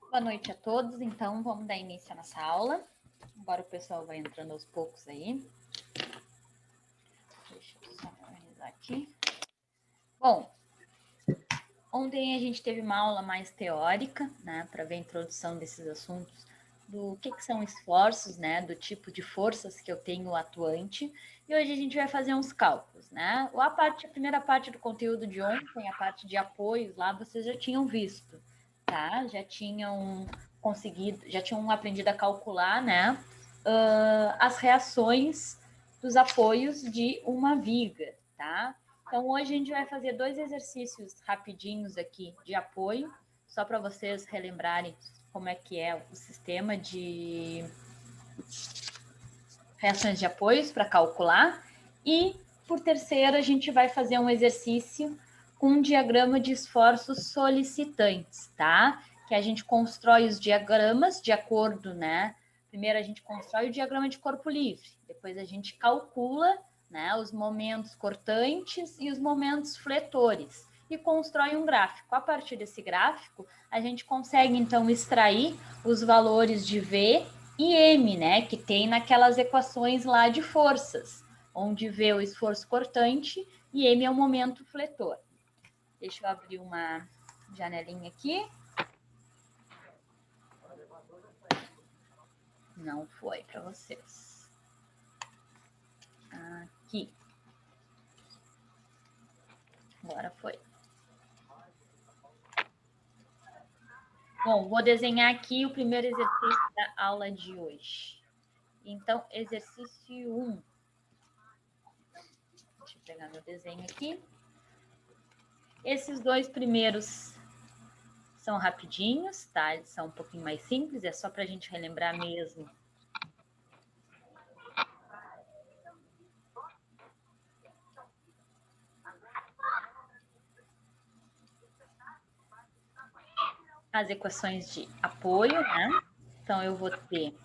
Boa noite a todos. Então, vamos dar início à nossa aula. Agora o pessoal vai entrando aos poucos aí. Deixa eu só organizar aqui. Bom, ontem a gente teve uma aula mais teórica, né, para ver a introdução desses assuntos, do que são esforços, né, do tipo de forças que eu tenho atuante. E hoje a gente vai fazer uns cálculos, né? A primeira parte do conteúdo de ontem, a parte de apoios lá, vocês já tinham visto, tá? Já tinham aprendido a calcular, né, as reações dos apoios de uma viga, tá? Então, hoje a gente vai fazer 2 exercícios rapidinhos aqui de apoio, só para vocês relembrarem como é que é o sistema de reações de apoios para calcular. E, por terceiro, a gente vai fazer um exercício com um diagrama de esforços solicitantes, tá? Que a gente constrói os diagramas de acordo, né? Primeiro a gente constrói o diagrama de corpo livre, depois a gente calcula, né, os momentos cortantes e os momentos fletores e constrói um gráfico. A partir desse gráfico, a gente consegue então extrair os valores de V e M, né, que tem naquelas equações lá de forças, onde V é o esforço cortante e M é o momento fletor. Deixa eu abrir uma janelinha aqui. Não foi para vocês. Aqui. Agora foi. Bom, vou desenhar aqui o primeiro exercício da aula de hoje. Então, exercício 1. Deixa eu pegar meu desenho aqui. Esses 2 primeiros são rapidinhos, tá? Eles são um pouquinho mais simples, é só para a gente relembrar mesmo. As equações de apoio, né? Então, eu vou ter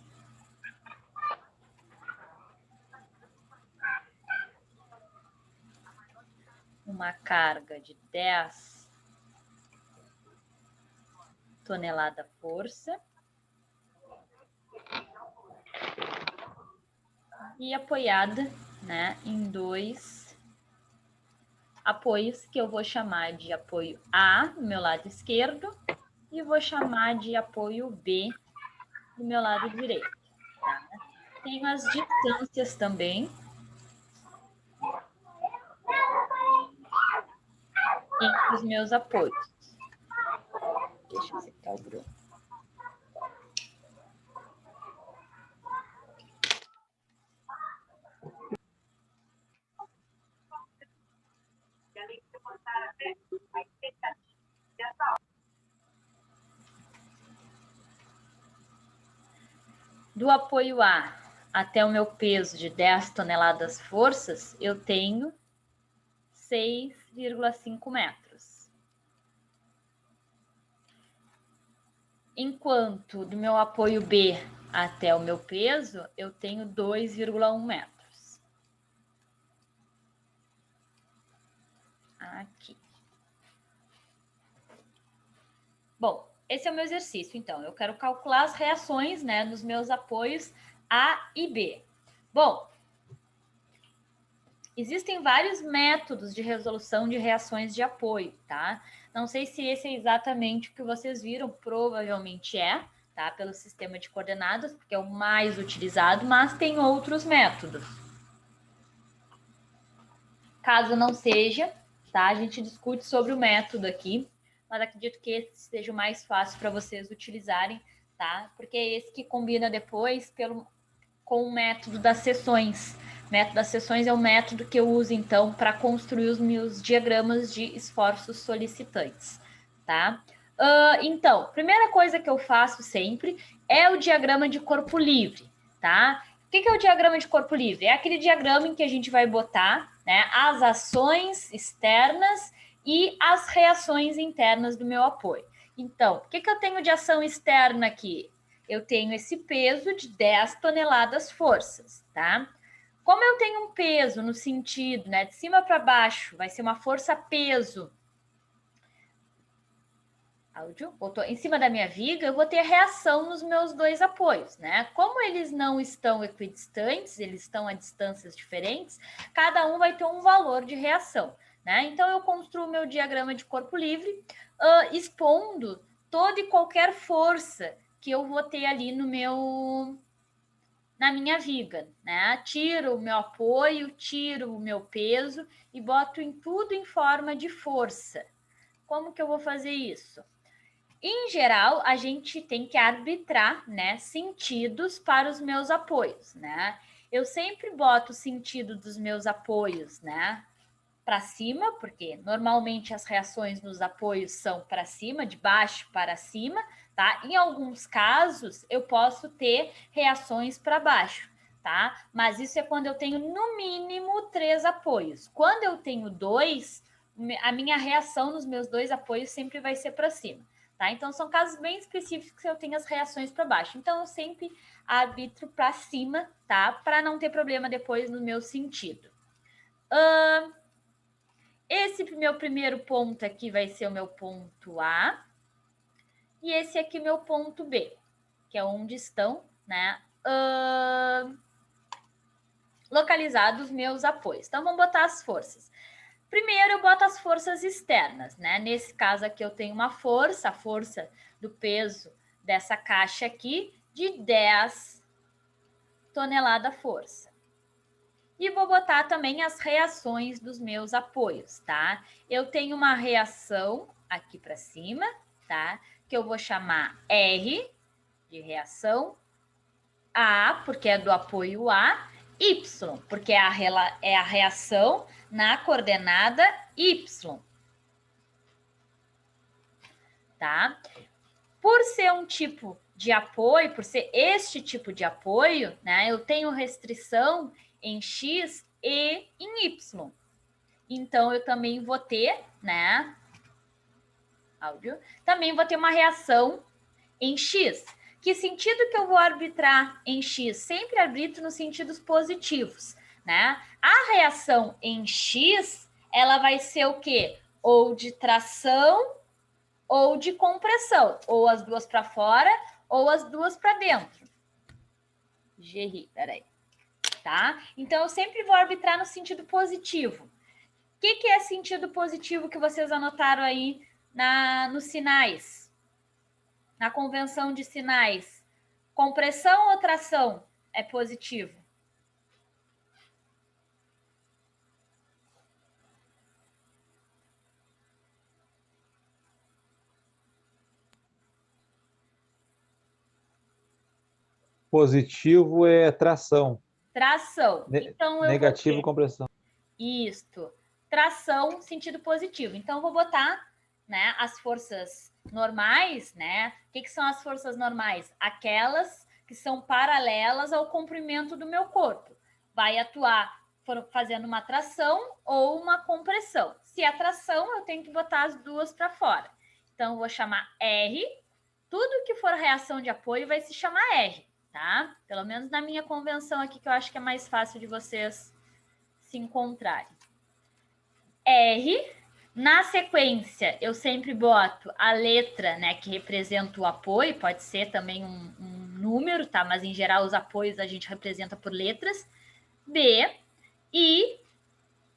uma carga de 10 tonelada força e apoiada, né, em 2 apoios que eu vou chamar de apoio A no meu lado esquerdo e vou chamar de apoio B do meu lado direito, tá? Tenho as distâncias também entre os meus apoios. Deixa eu secar o Bruno. Do apoio A até o meu peso de 10 toneladas forças, eu tenho 6,5 metros. Enquanto do meu apoio B até o meu peso, eu tenho 2,1 metros. Aqui. Bom, esse é o meu exercício, então. Eu quero calcular as reações, né, nos meus apoios A e B. Bom, existem vários métodos de resolução de reações de apoio, tá? Não sei se esse é exatamente o que vocês viram, provavelmente é, tá? Pelo sistema de coordenadas, porque é o mais utilizado, mas tem outros métodos. Caso não seja, tá? A gente discute sobre o método aqui, mas acredito que esse seja o mais fácil para vocês utilizarem, tá? Porque é esse que combina depois com o método das seções. O método das seções é o método que eu uso, então, para construir os meus diagramas de esforços solicitantes, tá? Então, primeira coisa que eu faço sempre é o diagrama de corpo livre, tá? O que é o diagrama de corpo livre? É aquele diagrama em que a gente vai botar, né, as ações externas e as reações internas do meu apoio. Então, o que eu tenho de ação externa aqui? Eu tenho esse peso de 10 toneladas forças, tá? Como eu tenho um peso no sentido, né, de cima para baixo, vai ser uma força-peso. Áudio, botou em cima da minha viga, eu vou ter reação nos meus dois apoios, né? Como eles não estão equidistantes, eles estão a distâncias diferentes, cada um vai ter um valor de reação, né? Então, eu construo meu diagrama de corpo livre, expondo toda e qualquer força que eu vou ter ali na minha viga, né? Tiro o meu apoio, tiro o meu peso e boto em tudo em forma de força. Como que eu vou fazer isso? Em geral, a gente tem que arbitrar, né, sentidos para os meus apoios, né? Eu sempre boto o sentido dos meus apoios, né, para cima, porque normalmente as reações nos apoios são para cima, de baixo para cima, tá? Em alguns casos, eu posso ter reações para baixo, tá? Mas isso é quando eu tenho no mínimo 3 apoios. Quando eu tenho 2, a minha reação nos meus 2 apoios sempre vai ser para cima. Tá? Então, são casos bem específicos que eu tenho as reações para baixo. Então, eu sempre arbitro para cima, tá? Para não ter problema depois no meu sentido. Esse meu primeiro ponto aqui vai ser o meu ponto A. E esse aqui meu ponto B, que é onde estão, né, localizados os meus apoios. Então, vamos botar as forças. Primeiro, eu boto as forças externas, né? Nesse caso aqui, eu tenho uma força, a força do peso dessa caixa aqui, de 10 toneladas força. E vou botar também as reações dos meus apoios, tá? Eu tenho uma reação aqui para cima, tá? Que eu vou chamar R, de reação, A, porque é do apoio A, Y, porque é a reação na coordenada Y. Tá? Por ser um tipo de apoio, por ser este tipo de apoio, né, eu tenho restrição em X e em Y. Então, eu também vou ter, né, áudio, também vou ter uma reação em X. Que sentido que eu vou arbitrar em X? Sempre arbitro nos sentidos positivos, né? A reação em X, ela vai ser o quê? Ou de tração ou de compressão, ou as duas para fora, ou as duas para dentro. Gerri, peraí. Tá? Então, eu sempre vou arbitrar no sentido positivo. O que é sentido positivo que vocês anotaram aí nos sinais? Na convenção de sinais. Compressão ou tração é positivo? Positivo é tração. Tração. Então, eu vou Negativo, ter compressão. isto. Tração, sentido positivo. Então, eu vou botar, né, as forças normais, né? O que são as forças normais? Aquelas que são paralelas ao comprimento do meu corpo. Vai atuar fazendo uma tração ou uma compressão. Se é tração, eu tenho que botar as duas para fora. Então, eu vou chamar R. Tudo que for reação de apoio vai se chamar R, tá? Pelo menos na minha convenção aqui, que eu acho que é mais fácil de vocês se encontrarem. R. Na sequência, eu sempre boto a letra, né, que representa o apoio, pode ser também um número, tá? Mas em geral os apoios a gente representa por letras. B. E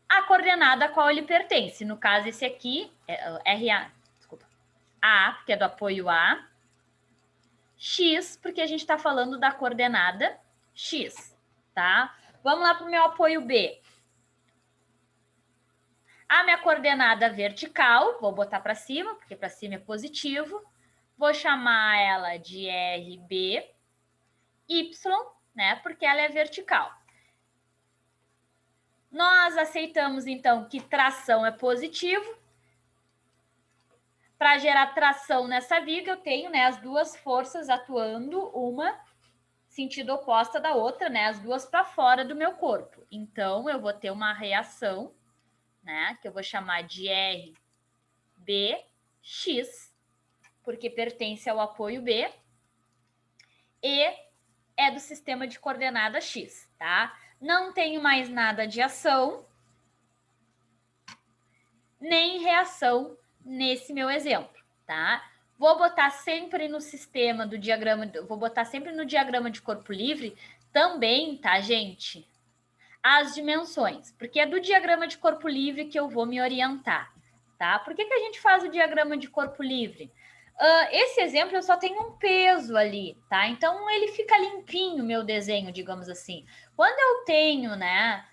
a coordenada a qual ele pertence. No caso, esse aqui é RA, desculpa. A, porque é do apoio A. X, porque a gente está falando da coordenada X, tá? Vamos lá para o meu apoio B. A minha coordenada vertical, vou botar para cima, porque para cima é positivo. Vou chamar ela de RB, Y, né? Porque ela é vertical. Nós aceitamos, então, que tração é positivo. Para gerar tração nessa viga, eu tenho, né, as duas forças atuando, uma sentido oposta da outra, né? As duas para fora do meu corpo. Então, eu vou ter uma reação, né? Que eu vou chamar de RBX, porque pertence ao apoio B, e é do sistema de coordenada X, tá? Não tenho mais nada de ação, nem reação nesse meu exemplo, tá? Vou botar sempre no sistema do diagrama, vou botar sempre no diagrama de corpo livre também, tá, gente? As dimensões, porque é do diagrama de corpo livre que eu vou me orientar, tá? Por que a gente faz o diagrama de corpo livre? Esse exemplo eu só tenho um peso ali, tá? Então ele fica limpinho, meu desenho, digamos assim. Quando eu tenho, né,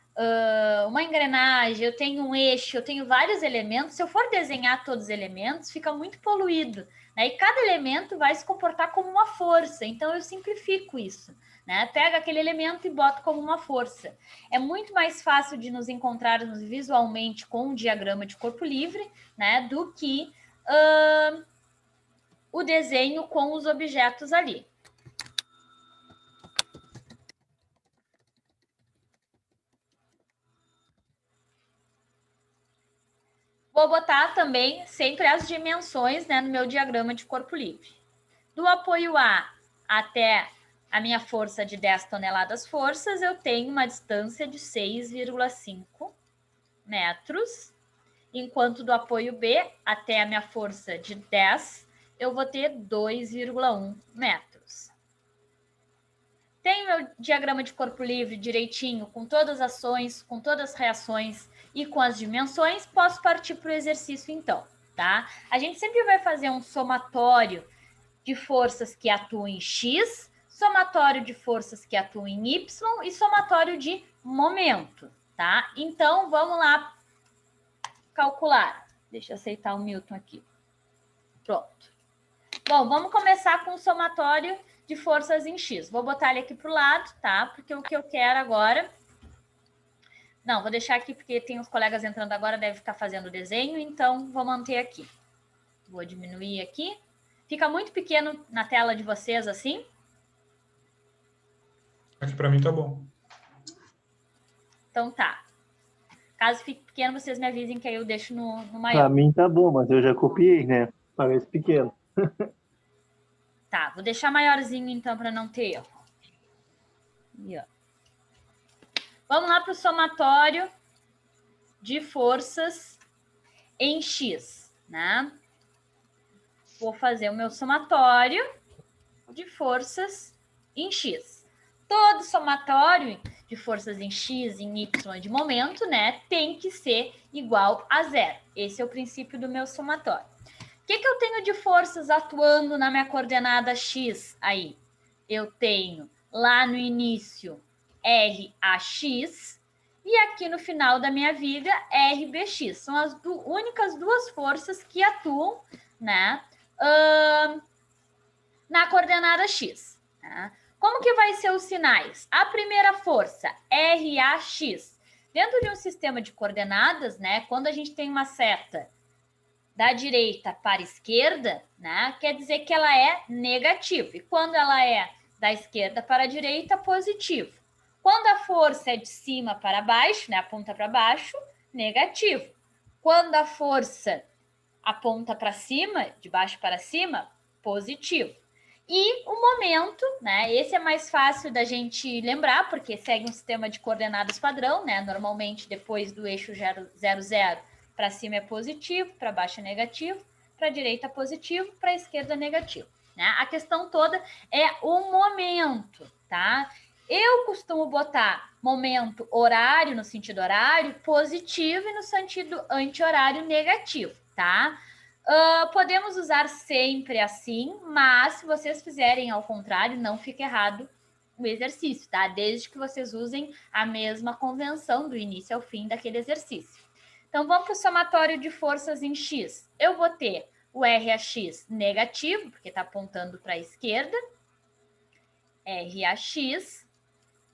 uma engrenagem, eu tenho um eixo, eu tenho vários elementos, se eu for desenhar todos os elementos, fica muito poluído, né? E cada elemento vai se comportar como uma força, então eu simplifico isso, né? Pega aquele elemento e boto como uma força. É muito mais fácil de nos encontrarmos visualmente com um diagrama de corpo livre, né, do que o desenho com os objetos ali. Vou botar também sempre as dimensões, né, no meu diagrama de corpo livre. Do apoio A até a minha força de 10 toneladas forças, eu tenho uma distância de 6,5 metros, enquanto do apoio B até a minha força de 10, eu vou ter 2,1 metros. Tenho meu diagrama de corpo livre direitinho, com todas as ações, com todas as reações e com as dimensões, posso partir para o exercício então, tá? A gente sempre vai fazer um somatório de forças que atuam em X, somatório de forças que atuam em Y e somatório de momento, tá? Então, vamos lá calcular. Deixa eu aceitar o Milton aqui. Pronto. Bom, vamos começar com o somatório de forças em X. Vou botar ele aqui para o lado, tá? Porque o que eu quero agora... Não, vou deixar aqui porque tem os colegas entrando agora, deve ficar fazendo o desenho, então vou manter aqui. Vou diminuir aqui. Fica muito pequeno na tela de vocês, assim? Aqui para mim tá bom. Então tá. Caso fique pequeno, vocês me avisem que aí eu deixo no maior. Para mim tá bom, mas eu já copiei, né? Parece pequeno. Tá, vou deixar maiorzinho então para não ter erro. E, ó. Vamos lá para o somatório de forças em X, né? Vou fazer o meu somatório de forças em X. Todo somatório de forças em X, em Y de momento, né, tem que ser igual a zero. Esse é o princípio do meu somatório. O que eu tenho de forças atuando na minha coordenada X aí? Eu tenho lá no início RAX e aqui no final da minha viga RBX. São as únicas duas forças que atuam, né, na coordenada X. Tá? Como que vai ser os sinais? A primeira força, RAX. Dentro de um sistema de coordenadas, né, quando a gente tem uma seta da direita para a esquerda, né, quer dizer que ela é negativa. E quando ela é da esquerda para a direita, positivo. Quando a força é de cima para baixo, né, aponta para baixo, negativo. Quando a força aponta para cima, de baixo para cima, positivo. E o momento, né? Esse é mais fácil da gente lembrar, porque segue um sistema de coordenadas padrão, né? Normalmente, depois do eixo 0, 0, para cima é positivo, para baixo é negativo, para a direita positivo, para a esquerda negativo. Né? A questão toda é o momento, tá? Eu costumo botar momento horário, no sentido horário, positivo e no sentido anti-horário negativo, tá? Podemos usar sempre assim, mas se vocês fizerem ao contrário, não fica errado o exercício, tá? Desde que vocês usem a mesma convenção do início ao fim daquele exercício. Então, vamos para o somatório de forças em X. Eu vou ter o RAX negativo, porque está apontando para a esquerda, RAX,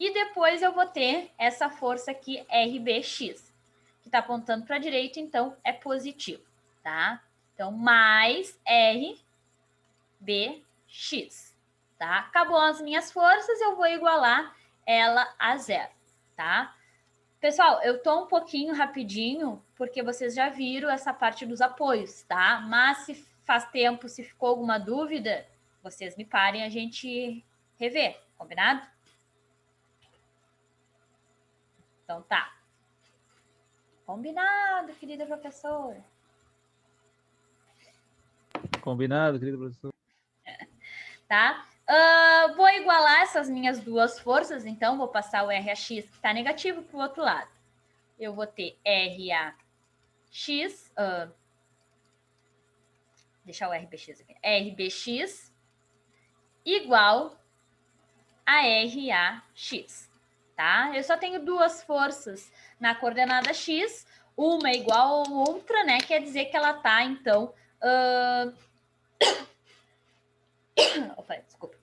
e depois eu vou ter essa força aqui, RBX, que está apontando para a direita, então é positivo, tá? Então, mais RBX, tá? Acabou as minhas forças, eu vou igualar ela a zero, tá? Pessoal, eu tô um pouquinho rapidinho, porque vocês já viram essa parte dos apoios, tá? Mas se faz tempo, se ficou alguma dúvida, vocês me parem a gente rever, Combinado? Então tá. Combinado, querida professora. Combinado, querido professor. Tá? Vou igualar essas minhas duas forças, então vou passar o RAX que está negativo para o outro lado. Eu vou ter RAX, deixar o RBX aqui, RBX igual a RAX, tá? Eu só tenho duas forças na coordenada X, uma igual a outra, né? Quer dizer que ela tá, então... Opa, desculpa.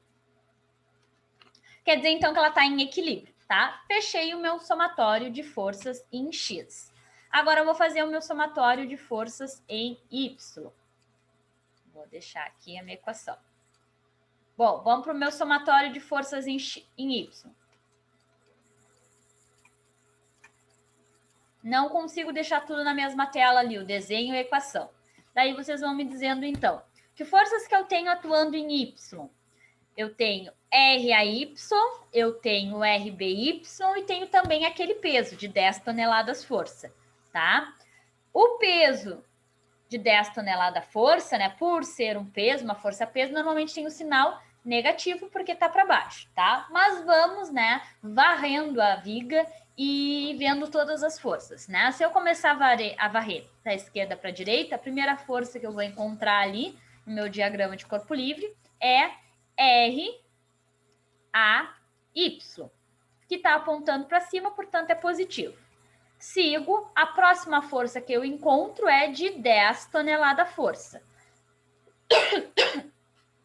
Quer dizer, então, que ela tá em equilíbrio, tá? Fechei o meu somatório de forças em X. Agora, eu vou fazer o meu somatório de forças em Y. Vou deixar aqui a minha equação. Bom, vamos para o meu somatório de forças em Y. Não consigo deixar tudo na mesma tela ali, o desenho e a equação. Daí vocês vão me dizendo, então, que forças que eu tenho atuando em Y? Eu tenho RAY, eu tenho RBY e tenho também aquele peso de 10 toneladas força, tá? O peso de 10 toneladas força, né, por ser um peso, uma força-peso, normalmente tem o sinal negativo porque está para baixo, tá? Mas vamos, né, varrendo a viga e vendo todas as forças, né? Se eu começar a varrer da esquerda para a direita, a primeira força que eu vou encontrar ali no meu diagrama de corpo livre é RAY, que está apontando para cima, portanto é positivo. Sigo, a próxima força que eu encontro é de 10 toneladas força.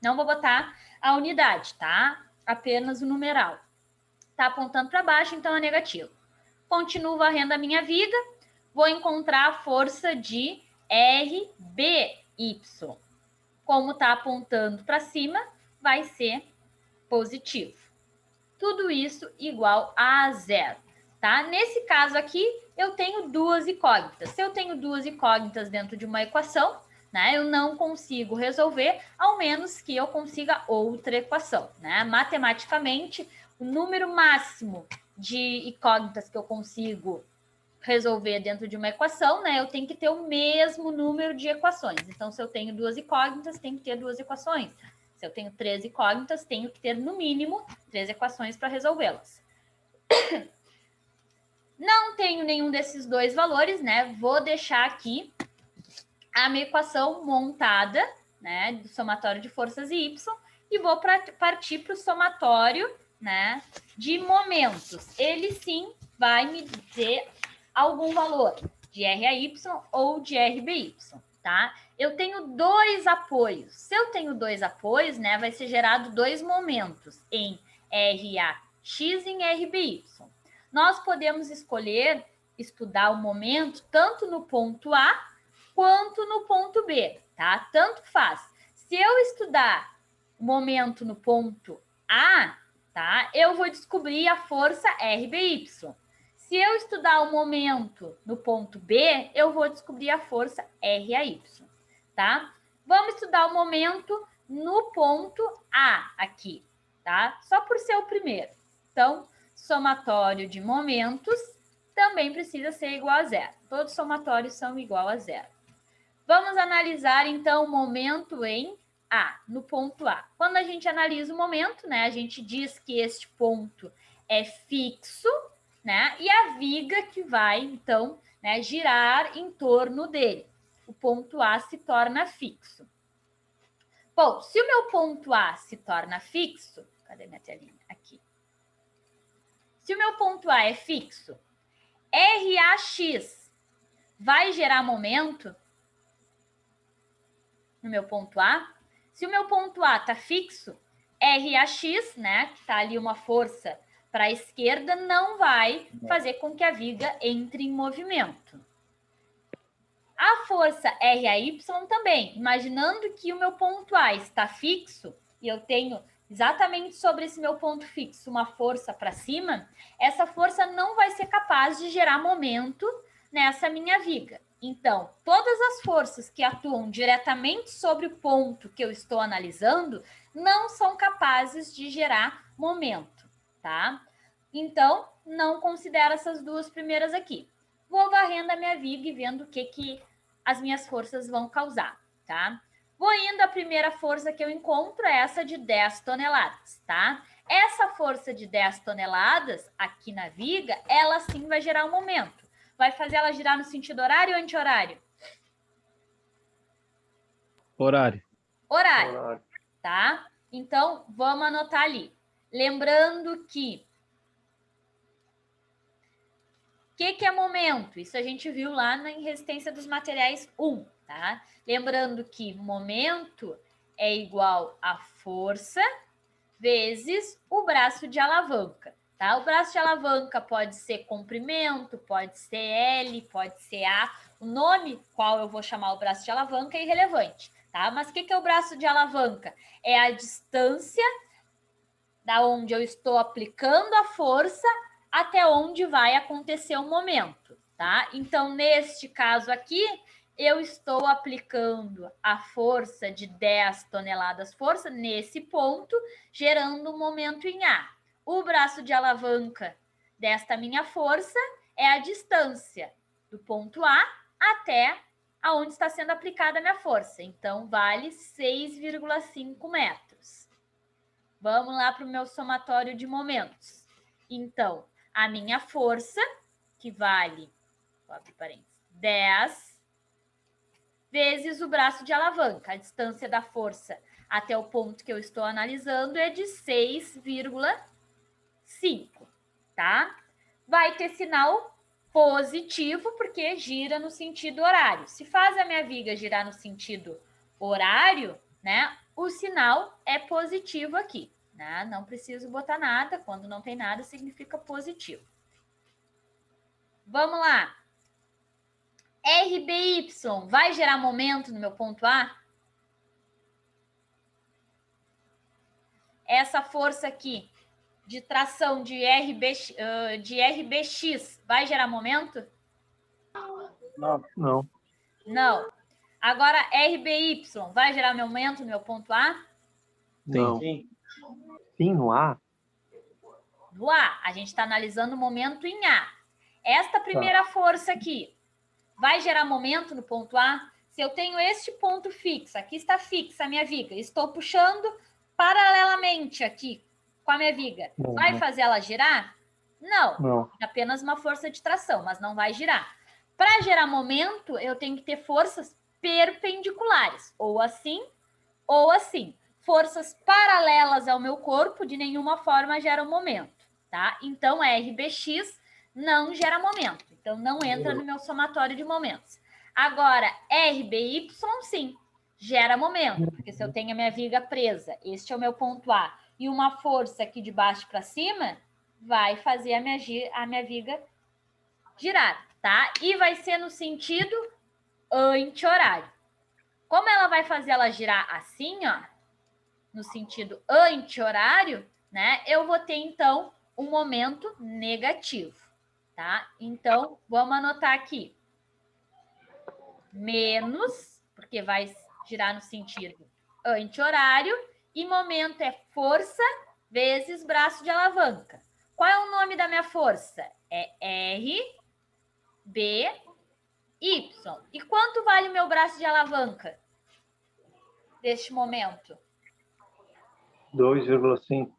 Não vou botar a unidade, tá? Apenas o numeral. Tá apontando para baixo, então é negativo. Continuo varrendo a minha viga, vou encontrar a força de RBY. Como tá apontando para cima, vai ser positivo. Tudo isso igual a zero, tá? Nesse caso aqui, eu tenho duas incógnitas. Se eu tenho duas incógnitas dentro de uma equação, né, eu não consigo resolver, ao menos que eu consiga outra equação, né? Matematicamente, o número máximo de incógnitas que eu consigo resolver dentro de uma equação, né, eu tenho que ter o mesmo número de equações. Então, se eu tenho duas incógnitas, tenho que ter duas equações. Se eu tenho 3 incógnitas, tenho que ter, no mínimo, 3 equações para resolvê-las. Não tenho nenhum desses dois valores, né? Vou deixar aqui a minha equação montada, né, do somatório de forças y, e vou partir para o somatório, né, de momentos. Ele sim vai me dizer algum valor de RAY ou de RBY, tá? Eu tenho dois apoios. Se eu tenho dois apoios, né, vai ser gerado dois momentos em RAX e em RBY. Nós podemos escolher estudar o momento tanto no ponto A quanto no ponto B, tá? Tanto faz. Se eu estudar o momento no ponto A, tá? Eu vou descobrir a força RBY. Se eu estudar o momento no ponto B, eu vou descobrir a força RAY, tá? Vamos estudar o momento no ponto A aqui, tá? Só por ser o primeiro. Então, somatório de momentos também precisa ser igual a zero. Todos os somatórios são igual a zero. Vamos analisar, então, o momento em A, no ponto A. Quando a gente analisa o momento, né, a gente diz que este ponto é fixo, né, e a viga que vai, então, né, girar em torno dele. O ponto A se torna fixo. Bom, se o meu ponto A se torna fixo, cadê minha telinha? Aqui. Se o meu ponto A é fixo, RAX vai gerar momento no meu ponto A. Se o meu ponto A está fixo, RAX, né, que está ali uma força para a esquerda, não vai fazer com que a viga entre em movimento. A força RAY também, imaginando que o meu ponto A está fixo e eu tenho exatamente sobre esse meu ponto fixo uma força para cima, essa força não vai ser capaz de gerar momento nessa minha viga. Então, todas as forças que atuam diretamente sobre o ponto que eu estou analisando não são capazes de gerar momento, tá? Então, não considero essas duas primeiras aqui. Vou varrendo a minha viga e vendo o que as minhas forças vão causar, tá? Vou indo, a primeira força que eu encontro é essa de 10 toneladas, tá? Essa força de 10 toneladas aqui na viga, ela sim vai gerar um momento. Vai fazer ela girar no sentido horário ou anti-horário? Horário. Horário, tá? Então, vamos anotar ali. Lembrando que o que é momento? Isso a gente viu lá na resistência dos materiais 1, tá? Lembrando que momento é igual a força vezes o braço de alavanca, tá? O braço de alavanca pode ser comprimento, pode ser L, pode ser A. O nome qual eu vou chamar o braço de alavanca é irrelevante, tá? Mas o que é o braço de alavanca? É a distância da onde eu estou aplicando a força até onde vai acontecer o momento, tá? Então, neste caso aqui, eu estou aplicando a força de 10 toneladas força nesse ponto, gerando um momento em A. O braço de alavanca desta minha força é a distância do ponto A até aonde está sendo aplicada a minha força. Então, vale 6,5 metros. Vamos lá para o meu somatório de momentos. Então, a minha força, que vale, vou abrir parênteses, 10, vezes o braço de alavanca. A distância da força até o ponto que eu estou analisando é de 6,5, tá? Vai ter sinal positivo, porque gira no sentido horário. Se faz a minha viga girar no sentido horário, né, o sinal é positivo aqui. Né? Não preciso botar nada, quando não tem nada, significa positivo. Vamos lá. RBY vai gerar momento no meu ponto A? Essa força aqui de tração de RBX vai gerar momento? Não. Não. Não. Agora, RBY vai gerar momento no meu ponto A? Não. Sim. Sim, no A? No A. A gente está analisando o momento em A. Esta primeira força aqui vai gerar momento no ponto A? Se eu tenho este ponto fixo, aqui está fixa a minha viga, estou puxando paralelamente aqui com a minha viga, vai fazer ela girar? Não. É apenas uma força de tração, mas não vai girar. Para gerar momento, eu tenho que ter forças perpendiculares, ou assim, ou assim. Forças paralelas ao meu corpo de nenhuma forma geram momento, tá? Então, RBX não gera momento. Então, não entra no meu somatório de momentos. Agora, RBY, sim, gera momento. Porque se eu tenho a minha viga presa, este é o meu ponto A, e uma força aqui de baixo para cima, vai fazer a minha viga girar, tá? E vai ser no sentido anti-horário. Como ela vai fazer ela girar assim, ó, no sentido anti-horário, né? Eu vou ter, então, um momento negativo, tá? Então, vamos anotar aqui. Menos, porque vai girar no sentido anti-horário, e momento é força vezes braço de alavanca. Qual é o nome da minha força? É R, B, Y. E quanto vale o meu braço de alavanca deste momento? 2,5.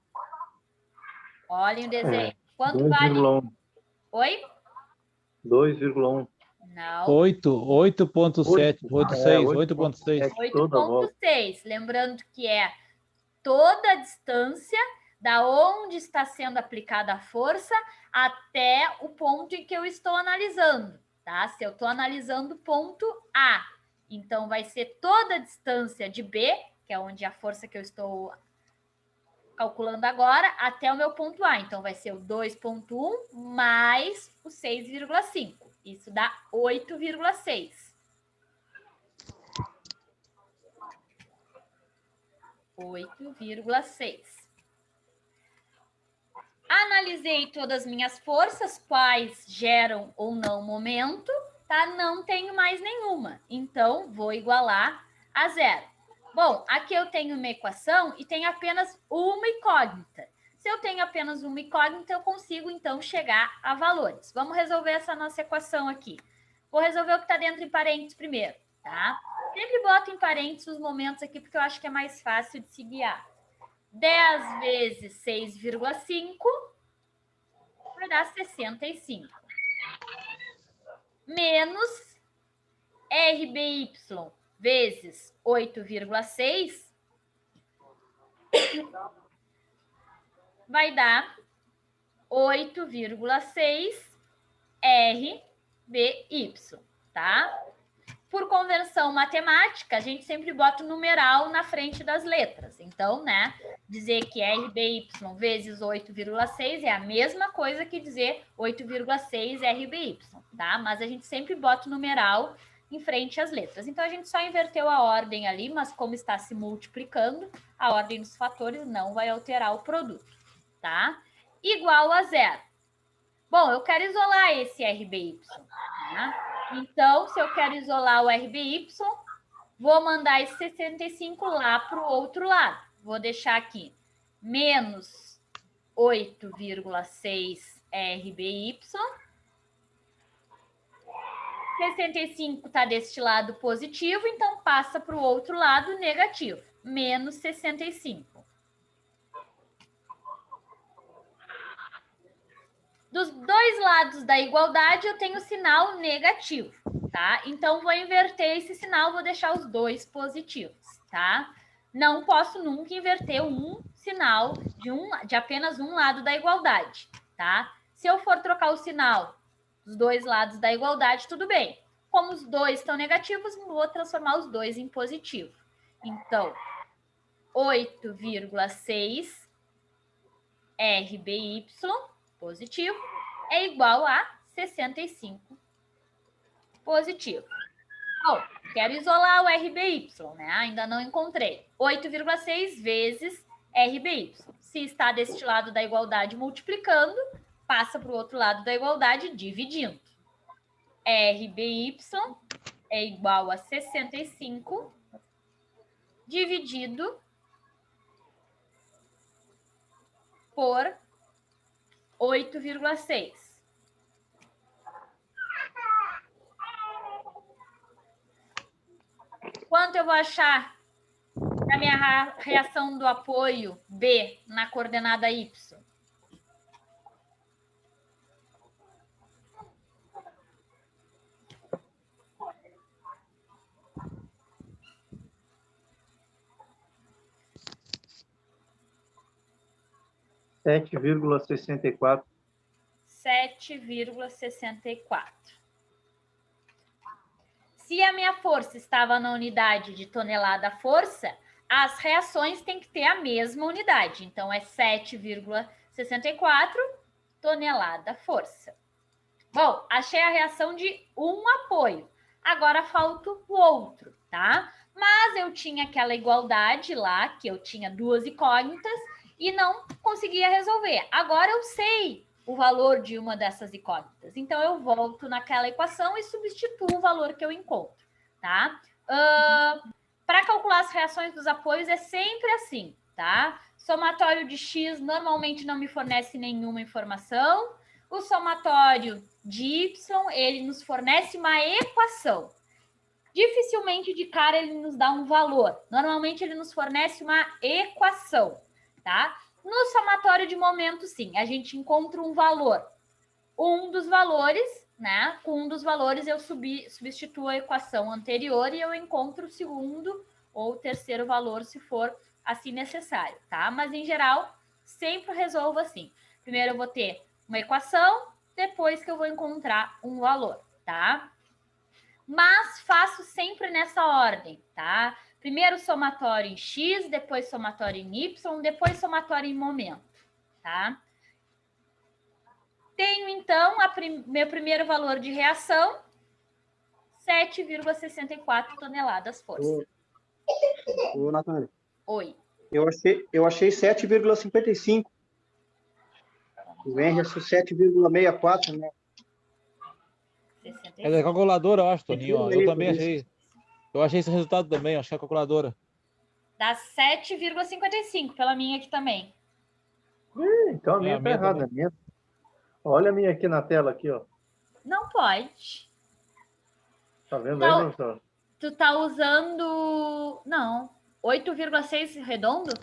Olhem o desenho. Quanto 2,1. vale? Oi? 2,1. Não. 8,7, 8,6, 8,6. 8,6. Lembrando que é toda a distância da onde está sendo aplicada a força até o ponto em que eu estou analisando, tá? Se eu estou analisando o ponto A, então vai ser toda a distância de B, que é onde a força que eu estou calculando agora, até o meu ponto A. Então, vai ser o 2,1 mais o 6,5. Isso dá 8,6. 8,6. Analisei todas as minhas forças, quais geram ou não momento, tá? Não tenho mais nenhuma. Então, vou igualar a zero. Bom, aqui eu tenho uma equação e tem apenas uma incógnita. Se eu tenho apenas uma incógnita, eu consigo, então, chegar a valores. Vamos resolver essa nossa equação aqui. Vou resolver o que está dentro em parênteses primeiro, tá? Sempre boto em parênteses os momentos aqui, porque eu acho que é mais fácil de se guiar. 10 vezes 6,5 vai dar 65. Menos RBY vezes 8,6 vai dar 8,6 RBY, tá? Por convenção matemática, a gente sempre bota o numeral na frente das letras. Então, né, dizer que RBY vezes 8,6 é a mesma coisa que dizer 8,6 RBY, tá? Mas a gente sempre bota o numeral em frente às letras. Então, a gente só inverteu a ordem ali, mas como está se multiplicando, a ordem dos fatores não vai alterar o produto, tá? Igual a zero. Bom, eu quero isolar esse RBY, tá? Então, se eu quero isolar o RBY, vou mandar esse 65 lá para o outro lado. Vou deixar aqui menos 8,6 RBY. 65 está deste lado positivo, então passa para o outro lado negativo. Menos 65. Dos dois lados da igualdade, eu tenho sinal negativo, tá? Então, vou inverter esse sinal, vou deixar os dois positivos, tá? Não posso nunca inverter um sinal de apenas um lado da igualdade, tá? Se eu for trocar o sinal dos dois lados da igualdade, tudo bem. Como os dois estão negativos, vou transformar os dois em positivo. Então, 8,6 RBY positivo é igual a 65 positivo. Bom, quero isolar o RBY, né? Ainda não encontrei. 8,6 vezes RBY. Se está deste lado da igualdade multiplicando, passa para o outro lado da igualdade dividindo. RBY é igual a 65 dividido por 8,6. Quanto eu vou achar da minha reação do apoio B na coordenada Y? Sete vírgula 64. 7,64. Se a minha força estava na unidade de tonelada-força, as reações têm que ter a mesma unidade. Então, é 7,64 tonelada-força. Bom, achei a reação de um apoio. Agora falta o outro, tá? Mas eu tinha aquela igualdade lá, que eu tinha duas incógnitas, e não conseguia resolver. Agora eu sei o valor de uma dessas incógnitas. Então, eu volto naquela equação e substituo o valor que eu encontro, tá? Para calcular as reações dos apoios é sempre assim, tá? Somatório de X normalmente não me fornece nenhuma informação. O somatório de Y, ele nos fornece uma equação. Dificilmente de cara ele nos dá um valor. Normalmente ele nos fornece uma equação, tá? No somatório de momento, sim, a gente encontra um valor. Um dos valores, né? Com um dos valores eu substituo a equação anterior e eu encontro o segundo ou terceiro valor, se for assim necessário, tá? Mas, em geral, sempre resolvo assim. Primeiro eu vou ter uma equação, depois que eu vou encontrar um valor, tá? Mas faço sempre nessa ordem, tá? Primeiro somatório em X, depois somatório em Y, depois somatório em momento, tá? Tenho, então, meu primeiro valor de reação, 7,64 toneladas força. Ô, Natália. Oi. Eu achei 7,55. O R é 7,64, né? 65. É da calculadora, eu acho, Toninho. Ó. Eu também achei. Eu achei esse resultado também, acho que é a calculadora. Dá 7,55 pela minha aqui também. Então a minha tá errada. Olha a minha aqui na tela, aqui, ó. Não pode. Tá vendo aí, professor? Tu tá usando... Não. 8,6 redondo?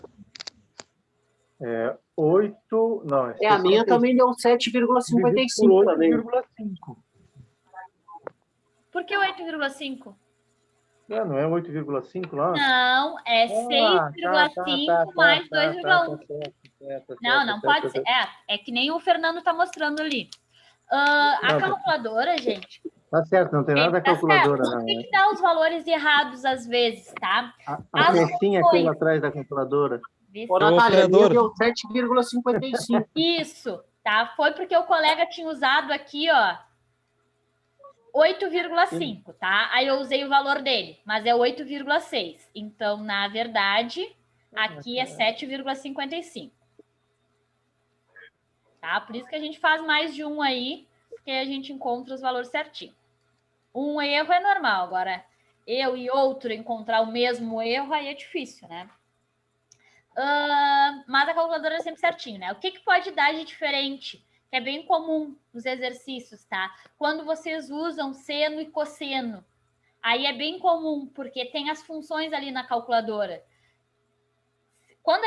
8... Não, É, a minha também deu 7,55 também. 8,5. Por que 8,5? Não é 8,5 lá? Não, é 6,5 mais 2,1. Não, não pode ser. É que nem o Fernando tá mostrando ali. A calculadora, gente... Tá certo, não tem nada a calculadora, não. Tem que dar os valores errados às vezes, tá? A pecinha aquela atrás da calculadora. Ô, Natália, a minha deu 7,55. Isso, tá? Foi porque o colega tinha usado aqui, ó, 8,5, tá? Aí eu usei o valor dele, mas é 8,6. Então, na verdade, aqui é 7,55. Tá? Por isso que a gente faz mais de um aí, porque a gente encontra os valores certinho. Um erro é normal, agora eu e outro encontrar o mesmo erro, aí é difícil, né? Mas a calculadora é sempre certinho, né? O que pode dar de diferente? Que é bem comum nos exercícios, tá? Quando vocês usam seno e cosseno. Aí é bem comum, porque tem as funções ali na calculadora. Quando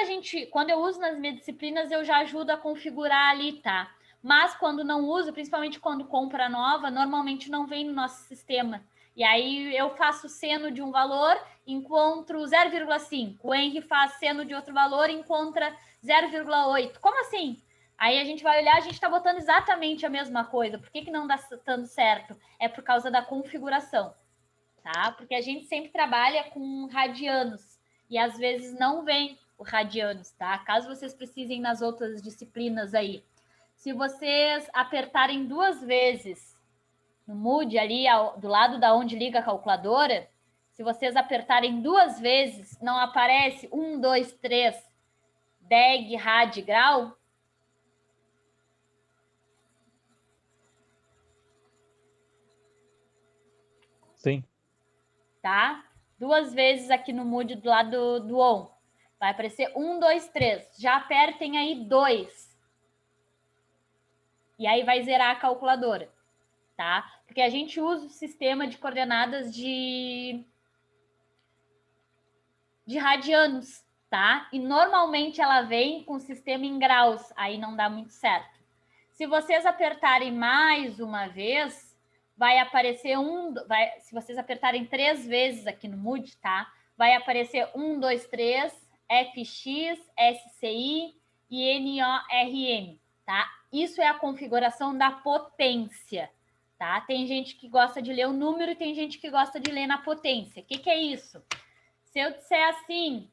eu uso nas minhas disciplinas, eu já ajudo a configurar ali, tá? Mas quando não uso, principalmente quando compra nova, normalmente não vem no nosso sistema. E aí eu faço seno de um valor, encontro 0,5. O Henry faz seno de outro valor, encontra 0,8. Como assim? Aí a gente vai olhar, a gente está botando exatamente a mesma coisa. Por que não dá dando certo? É por causa da configuração, tá? Porque a gente sempre trabalha com radianos e às vezes não vem o radianos, tá? Caso vocês precisem nas outras disciplinas aí. Se vocês apertarem 2 vezes no Moodle ali, do lado da onde liga a calculadora, se vocês apertarem 2 vezes, não aparece 1, 2, 3, deg, rad, grau? Sim. Tá? 2 vezes aqui no Moodle do lado do on. Vai aparecer 1, 2, 3. Já apertem aí 2. E aí vai zerar a calculadora, tá? Porque a gente usa o sistema de coordenadas de radianos, tá? E normalmente ela vem com o sistema em graus, aí não dá muito certo. Se vocês apertarem mais uma vez, vai aparecer se vocês apertarem 3 vezes aqui no Moodle, tá? Vai aparecer 1, 2, 3, FX, SCI e NORM, tá? Isso é a configuração da potência, tá? Tem gente que gosta de ler o número e tem gente que gosta de ler na potência. O que é isso? Se eu disser assim,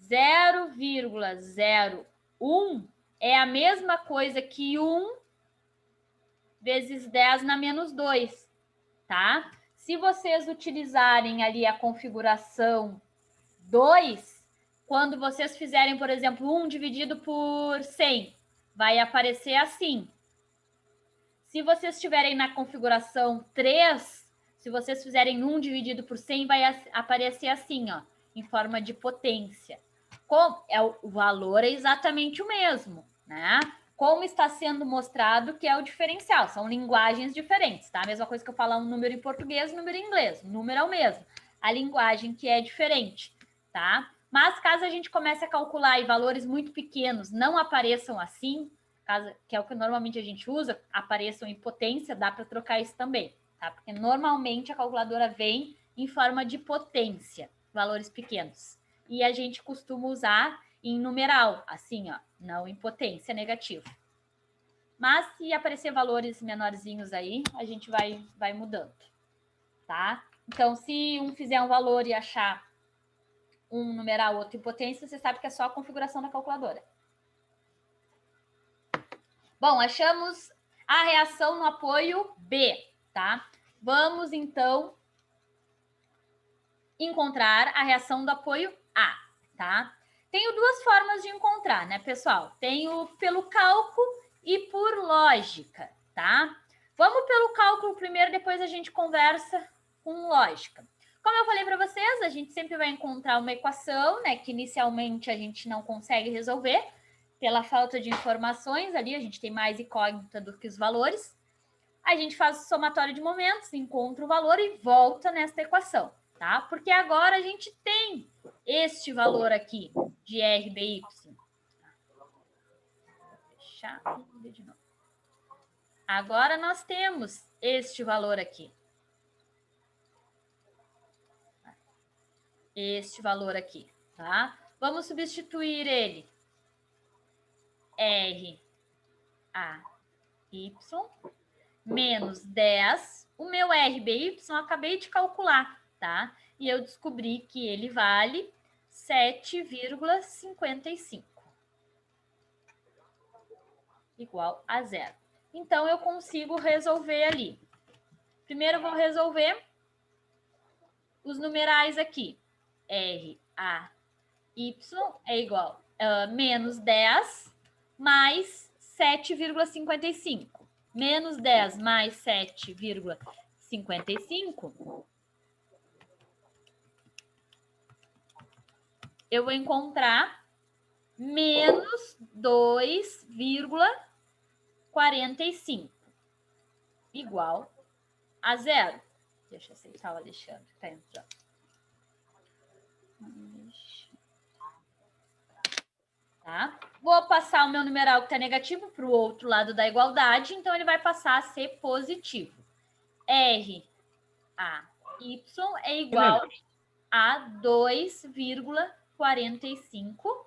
0,01 é a mesma coisa que 1 vezes 10 na menos 2, tá? Se vocês utilizarem ali a configuração 2, quando vocês fizerem, por exemplo, 1 dividido por 100, vai aparecer assim. Se vocês estiverem na configuração 3, se vocês fizerem 1 dividido por 100, vai aparecer assim, ó, em forma de potência. O valor é exatamente o mesmo, né? Como está sendo mostrado que é o diferencial. São linguagens diferentes, tá? A mesma coisa que eu falar um número em português e um número em inglês. O número é o mesmo. A linguagem que é diferente, tá? Mas caso a gente comece a calcular e valores muito pequenos não apareçam assim, que é o que normalmente a gente usa, apareçam em potência, dá para trocar isso também, tá? Porque normalmente a calculadora vem em forma de potência, valores pequenos. E a gente costuma usar em numeral, assim, ó, não em potência negativa. Mas se aparecer valores menorzinhos aí, a gente vai mudando, tá? Então, se um fizer um valor e achar um numeral, outro em potência, você sabe que é só a configuração da calculadora. Bom, achamos a reação no apoio B, tá? Vamos, então, encontrar a reação do apoio A, tá? Tenho 2 formas de encontrar, né, pessoal? Tenho pelo cálculo e por lógica, tá? Vamos pelo cálculo primeiro, depois a gente conversa com lógica. Como eu falei para vocês, a gente sempre vai encontrar uma equação, né, que inicialmente a gente não consegue resolver, pela falta de informações ali, a gente tem mais incógnita do que os valores. A gente faz o somatório de momentos, encontra o valor e volta nesta equação, tá? Porque agora a gente tem este valor aqui de RBY. Fechar de novo. Agora nós temos este valor aqui. Este valor aqui, tá? Vamos substituir ele. R, A, Y, menos 10. O meu RBY eu acabei de calcular, tá? E eu descobri que ele vale 7,55. Igual a zero. Então, eu consigo resolver ali. Primeiro, eu vou resolver os numerais aqui. R, A, Y é igual a menos 10 mais 7,55. Menos 10 mais 7,55. Eu vou encontrar menos 2,45. Igual a zero. Deixa eu aceitar o Alexandre que está entrando. Tá? Vou passar o meu numeral que está negativo para o outro lado da igualdade, então ele vai passar a ser positivo. R, A, Y é igual a 2,45.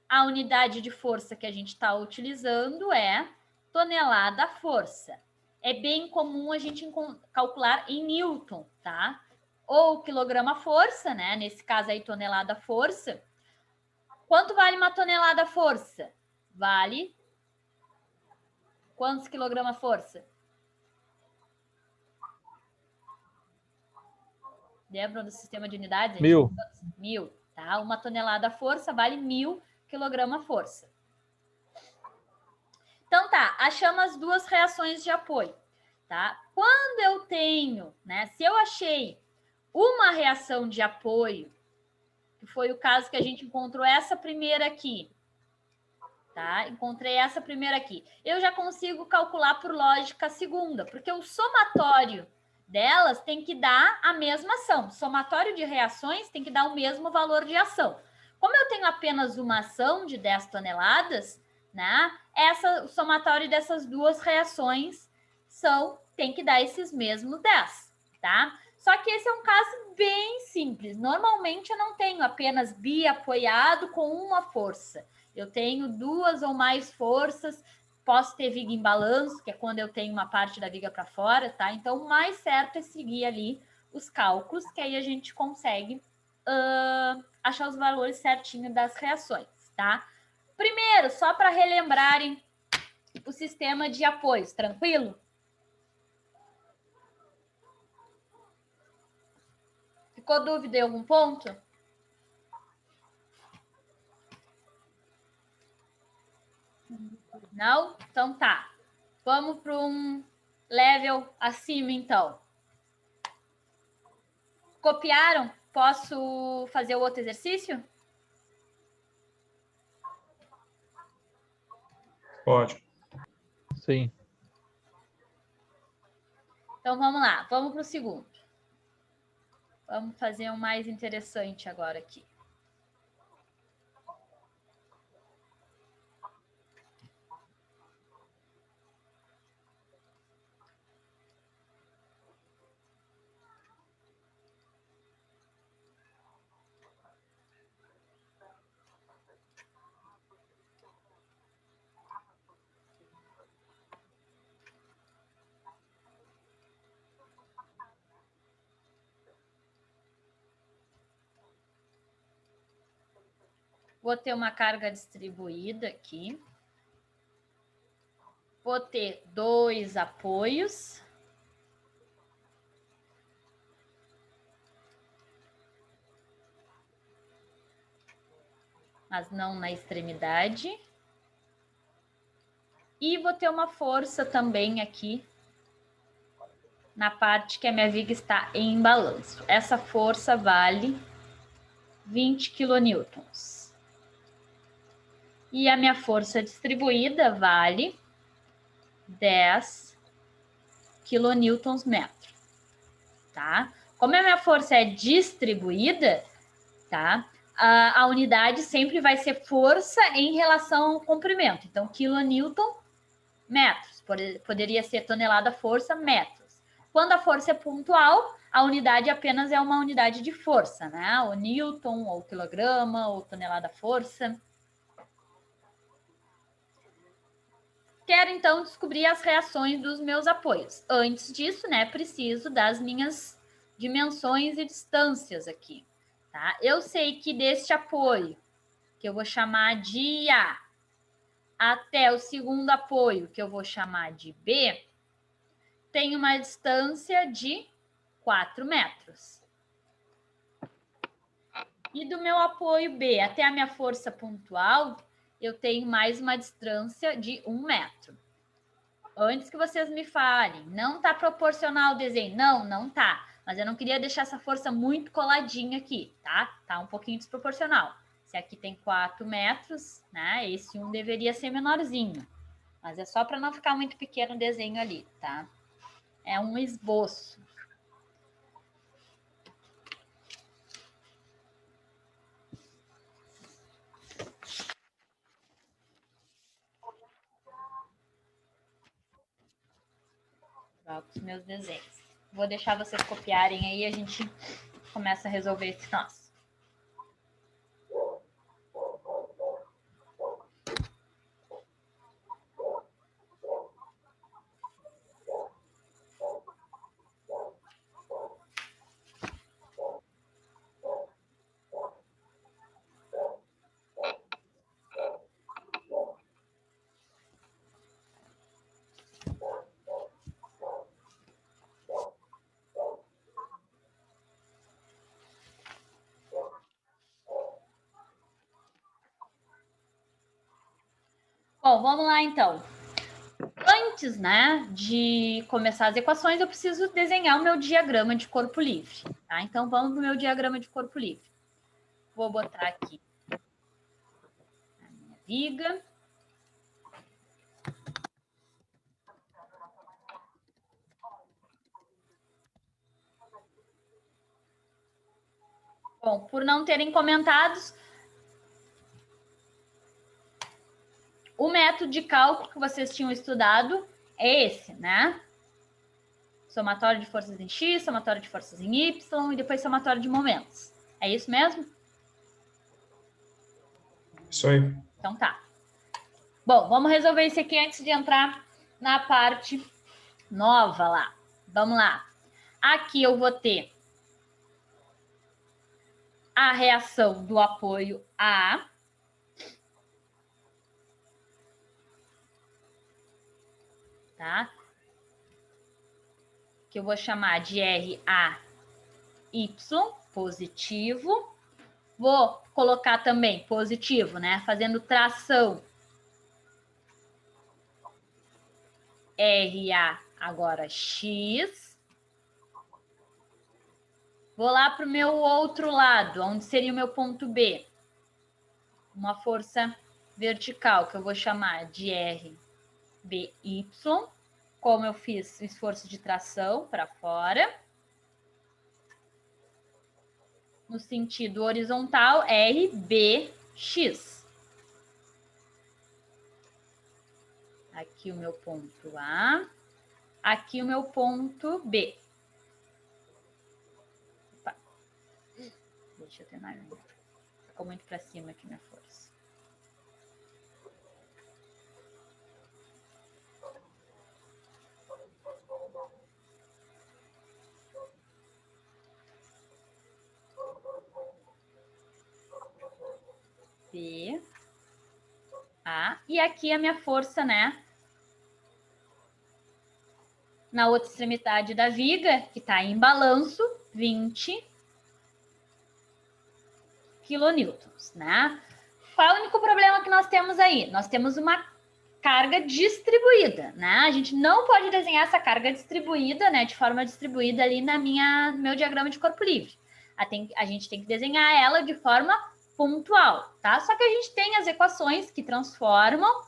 A unidade de força que a gente está utilizando é tonelada-força. É bem comum a gente calcular em Newton, tá? Ou quilograma-força, né? Nesse caso aí, tonelada-força. Quanto vale uma tonelada-força? Vale quantos quilograma-força? Lembram do sistema de unidades? 1000. 1000, tá? Uma tonelada-força vale 1000 quilograma-força. Então, tá, achamos as duas reações de apoio, tá? Quando eu tenho, né, se eu achei uma reação de apoio, que foi o caso que a gente encontrou essa primeira aqui, tá? Encontrei essa primeira aqui. Eu já consigo calcular por lógica a segunda, porque o somatório delas tem que dar a mesma ação. O somatório de reações tem que dar o mesmo valor de ação. Como eu tenho apenas uma ação de 10 toneladas, né? O somatório dessas duas reações tem que dar esses mesmos 10, tá? Só que esse é um caso bem simples. Normalmente eu não tenho apenas biapoiado com uma força. Eu tenho duas ou mais forças, posso ter viga em balanço, que é quando eu tenho uma parte da viga para fora, tá? Então, o mais certo é seguir ali os cálculos, que aí a gente consegue achar os valores certinho das reações, tá? Primeiro, só para relembrarem o sistema de apoios, tranquilo? Ficou dúvida em algum ponto? Não? Então tá. Vamos para um level acima, então. Copiaram? Posso fazer o outro exercício? Pode. Sim. Então, vamos lá. Vamos para o segundo. Vamos fazer um mais interessante agora aqui. Vou ter uma carga distribuída aqui. Vou ter 2 apoios. Mas não na extremidade. E vou ter uma força também aqui na parte que a minha viga está em balanço. Essa força vale 20 quilonewtons. E a minha força distribuída vale 10 quilonewtons metro, tá? Como a minha força é distribuída, tá? A unidade sempre vai ser força em relação ao comprimento. Então, quilonewton, metros. Poderia ser tonelada força, metros. Quando a força é pontual, a unidade apenas é uma unidade de força, né? O newton, ou quilograma, ou tonelada força. Quero, então, descobrir as reações dos meus apoios. Antes disso, né, preciso das minhas dimensões e distâncias aqui, tá? Eu sei que deste apoio, que eu vou chamar de A, até o segundo apoio, que eu vou chamar de B, tem uma distância de 4 metros. E do meu apoio B até a minha força pontual, eu tenho mais uma distância de 1 metro. Antes que vocês me falem, não está proporcional o desenho. Não, não tá. Mas eu não queria deixar essa força muito coladinha aqui, tá? Tá um pouquinho desproporcional. Se aqui tem 4 metros, né? Esse 1 deveria ser menorzinho. Mas é só para não ficar muito pequeno o desenho ali, tá? É um esboço. Troco os meus desenhos. Vou deixar vocês copiarem aí e a gente começa a resolver esse nosso. Bom, vamos lá então. Antes, né, de começar as equações, eu preciso desenhar o meu diagrama de corpo livre, tá? Então, vamos para o meu diagrama de corpo livre. Vou botar aqui a minha viga. Bom, por não terem comentados, o método de cálculo que vocês tinham estudado é esse, né? Somatório de forças em X, somatório de forças em Y e depois somatório de momentos. É isso mesmo? Isso aí. Então tá. Bom, vamos resolver isso aqui antes de entrar na parte nova lá. Vamos lá. Aqui eu vou ter a reação do apoio A. Tá? Que eu vou chamar de RAY, positivo. Vou colocar também positivo, né? Fazendo tração. RA agora X. Vou lá para o meu outro lado, onde seria o meu ponto B. Uma força vertical, que eu vou chamar de RBY. Como eu fiz o esforço de tração para fora. No sentido horizontal, RBX. Aqui o meu ponto A. Aqui o meu ponto B. Opa. Deixa eu terminar. Ficou muito para cima aqui minha força. B, A, e aqui a minha força, né? Na outra extremidade da viga, que está em balanço, 20 quilonewtons, né? Qual é o único problema que nós temos aí? Nós temos uma carga distribuída, né? A gente não pode desenhar essa carga distribuída, né, de forma distribuída ali no meu diagrama de corpo livre. A gente tem que desenhar ela de forma pontual, tá? Só que a gente tem as equações que transformam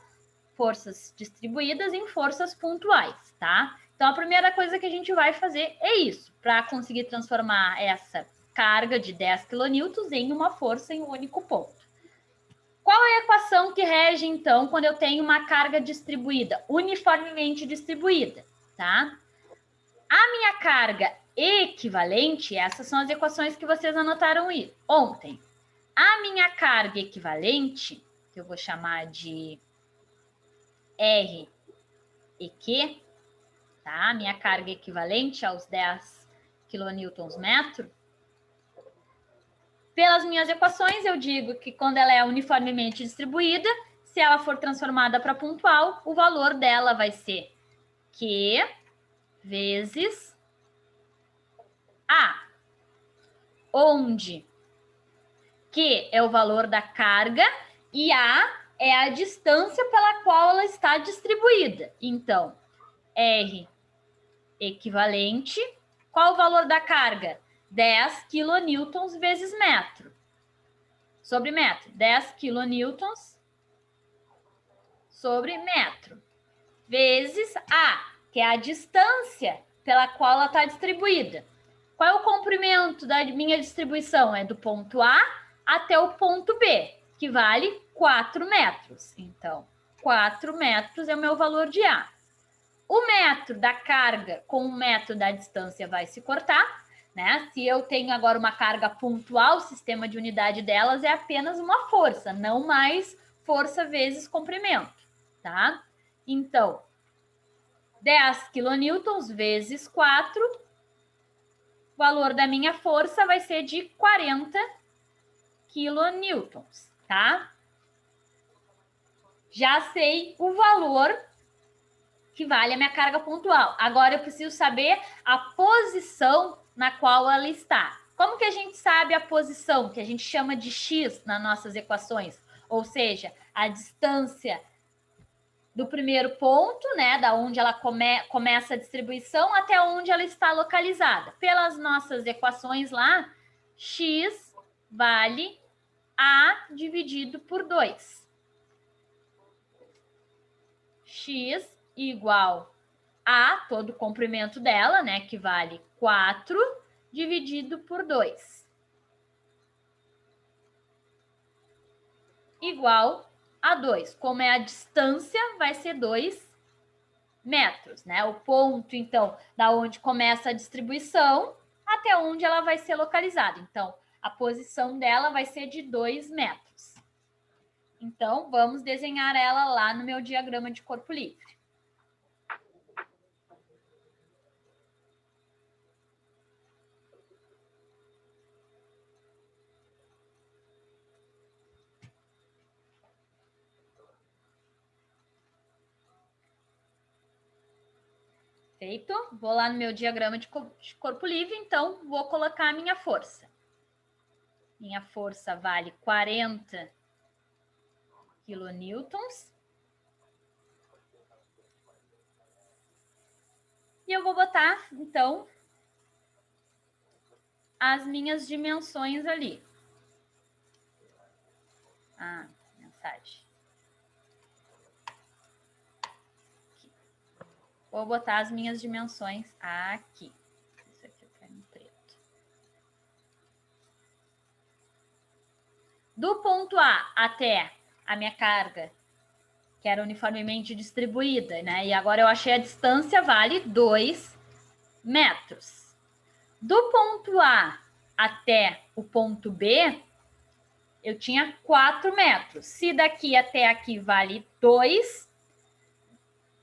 forças distribuídas em forças pontuais, tá? Então, a primeira coisa que a gente vai fazer é isso, para conseguir transformar essa carga de 10 kN em uma força em um único ponto. Qual é a equação que rege, então, quando eu tenho uma carga distribuída, uniformemente distribuída, tá? A minha carga equivalente, essas são as equações que vocês anotaram ontem. A minha carga equivalente, que eu vou chamar de R e Q, tá? A minha carga equivalente aos 10 kNm. Pelas minhas equações, eu digo que quando ela é uniformemente distribuída, se ela for transformada para pontual, o valor dela vai ser Q vezes A, onde Q é o valor da carga e A é a distância pela qual ela está distribuída. Então, R equivalente, qual o valor da carga? 10 kN vezes metro. Sobre metro. 10 kN sobre metro. Vezes A, que é a distância pela qual ela está distribuída. Qual é o comprimento da minha distribuição? É do ponto A até o ponto B, que vale 4 metros. Então, 4 metros é o meu valor de A. O metro da carga com o metro da distância vai se cortar, né? Se eu tenho agora uma carga pontual, o sistema de unidade delas é apenas uma força, não mais força vezes comprimento, tá? Então, 10 kN vezes 4, o valor da minha força vai ser de 40 kN, tá? Já sei o valor que vale a minha carga pontual. Agora eu preciso saber a posição na qual ela está. Como que a gente sabe a posição, que a gente chama de x nas nossas equações? Ou seja, a distância do primeiro ponto, né, da onde ela começa a distribuição até onde ela está localizada. Pelas nossas equações lá, x vale A dividido por 2. X igual a todo o comprimento dela, né, que vale 4 dividido por 2. Igual a 2. Como é a distância, vai ser 2 metros, né? O ponto, então, da onde começa a distribuição até onde ela vai ser localizada. Então, a posição dela vai ser de 2 metros. Então, vamos desenhar ela lá no meu diagrama de corpo livre. Feito? Vou lá no meu diagrama de corpo livre, então vou colocar a minha força. Minha força vale 40 kN. E eu vou botar, então, as minhas dimensões ali. Ah, mensagem. Aqui. Vou botar as minhas dimensões aqui. Isso aqui eu quero em preto. Do ponto A até a minha carga, que era uniformemente distribuída, né? E agora eu achei a distância vale 2 metros. Do ponto A até o ponto B, eu tinha 4 metros. Se daqui até aqui vale 2,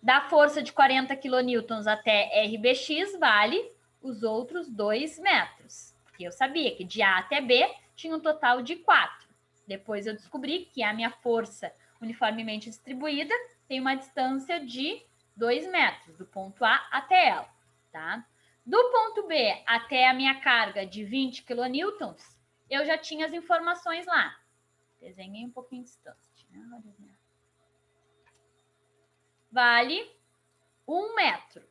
da força de 40 kN até RBX vale os outros 2 metros. Porque eu sabia que de A até B tinha um total de 4. Depois eu descobri que a minha força uniformemente distribuída tem uma distância de 2 metros, do ponto A até ela, tá? Do ponto B até a minha carga de 20 kN, eu já tinha as informações lá. Desenhei um pouquinho distante, né? vale 1 metro.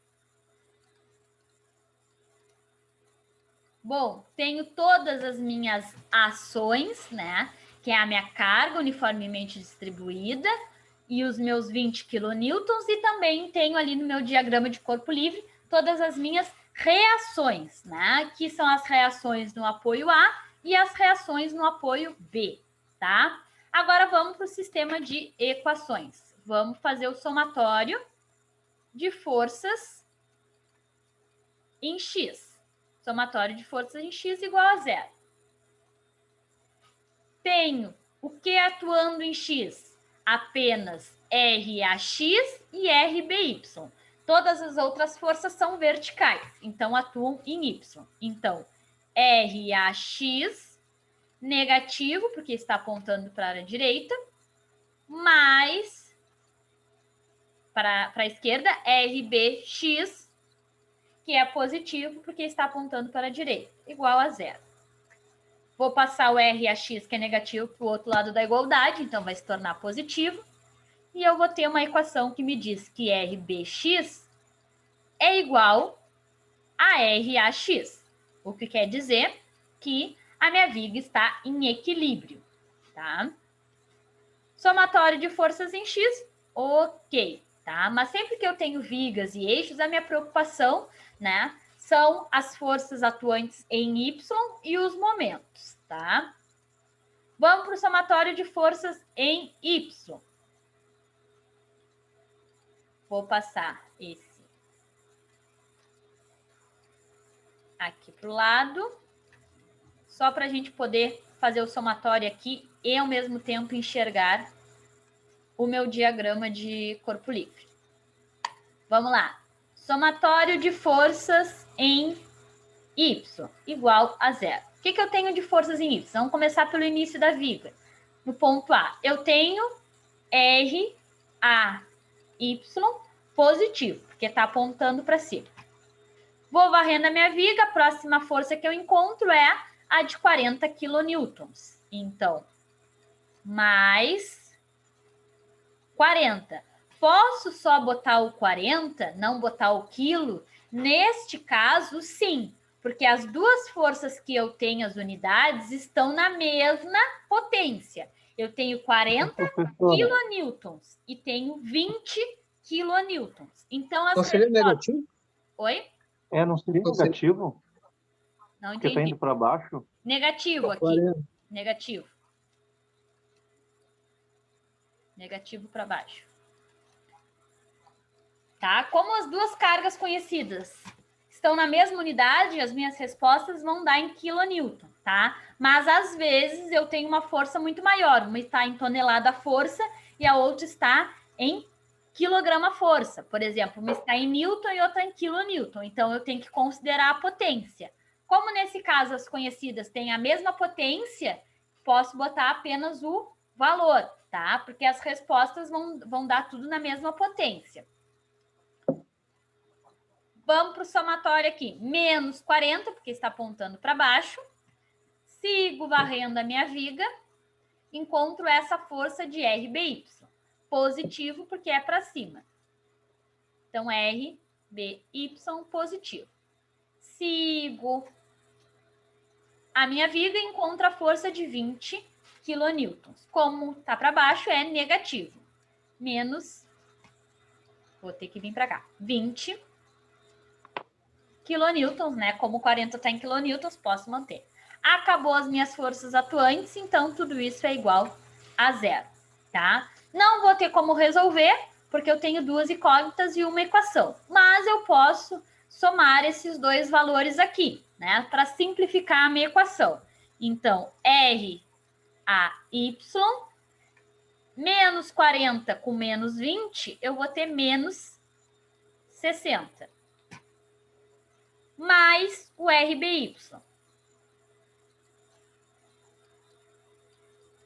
Bom, tenho todas as minhas ações, né? Que é a minha carga uniformemente distribuída e os meus 20 quilonewtons, e também tenho ali no meu diagrama de corpo livre todas as minhas reações, né? Que são as reações no apoio A e as reações no apoio B, tá? Agora vamos para o sistema de equações. Vamos fazer o somatório de forças em X. Somatório de forças em X igual a 0. Tenho o que atuando em X? Apenas RAX e RBY. Todas as outras forças são verticais, então atuam em Y. Então, RAX negativo, porque está apontando para a direita, mais para a esquerda, RBX, que é positivo, porque está apontando para a direita, igual a 0. Vou passar o RAX, que é negativo, para o outro lado da igualdade, então vai se tornar positivo. E eu vou ter uma equação que me diz que RBX é igual a RAX, o que quer dizer que a minha viga está em equilíbrio, tá? Somatório de forças em X, ok, tá? Mas sempre que eu tenho vigas e eixos, a minha preocupação, né, são as forças atuantes em Y e os momentos, tá? Vamos para o somatório de forças em Y. Vou passar esse aqui para o lado, só para a gente poder fazer o somatório aqui e, ao mesmo tempo, enxergar o meu diagrama de corpo livre. Vamos lá. Somatório de forças em Y igual a 0. O que eu tenho de forças em Y? Vamos começar pelo início da viga. No ponto A, eu tenho RAY positivo, porque está apontando para cima. Vou varrendo a minha viga, a próxima força que eu encontro é a de 40 quilonewtons. Então, mais 40. Posso só botar o 40, não botar o quilo? Neste caso, sim, porque as duas forças que eu tenho, as unidades, estão na mesma potência. Eu tenho 40 quilonewtons e tenho 20 quilonewtons. Então, as Não seria negativo? Oi? Não seria negativo? Não Porque entendi. está indo para baixo? Negativo aqui. 40. Negativo. Negativo para baixo. Tá? Como as duas cargas conhecidas estão na mesma unidade, as minhas respostas vão dar em quilonewton, tá? Mas às vezes eu tenho uma força muito maior. Uma está em tonelada força e a outra está em quilograma força. Por exemplo, uma está em newton e outra em quilonewton. Então eu tenho que considerar a potência. Como nesse caso as conhecidas têm a mesma potência, posso botar apenas o valor, tá? Porque as respostas vão dar tudo na mesma potência. Vamos para o somatório aqui. Menos 40, porque está apontando para baixo. Sigo varrendo a minha viga. Encontro essa força de RBY. Positivo, porque é para cima. Então, RBY positivo. Sigo a minha viga e encontro a força de 20 quilonewtons. Como está para baixo, é negativo. Menos, vou ter que vir para cá, 20 quilonewtons, né? Como 40 está em quilonewtons, posso manter. Acabou as minhas forças atuantes, então tudo isso é igual a 0, tá? Não vou ter como resolver, porque eu tenho duas incógnitas e uma equação. Mas eu posso somar esses dois valores aqui, né? Para simplificar a minha equação. Então, RAY menos 40 com menos 20, eu vou ter menos 60. Mais o RBY.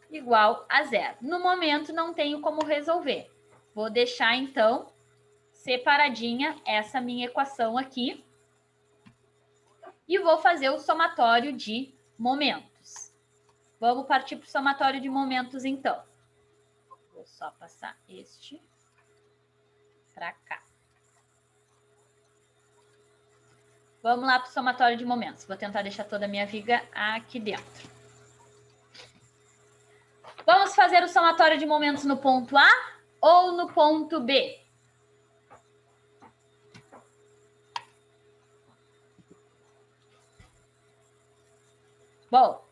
Igual a 0. No momento, não tenho como resolver. Vou deixar, então, separadinha essa minha equação aqui. E vou fazer o somatório de momentos. Vamos partir para o somatório de momentos, então. Vou só passar este. para cá. Vamos lá para o somatório de momentos. Vou tentar deixar toda a minha viga aqui dentro. Vamos fazer o somatório de momentos no ponto A ou no ponto B? Bom,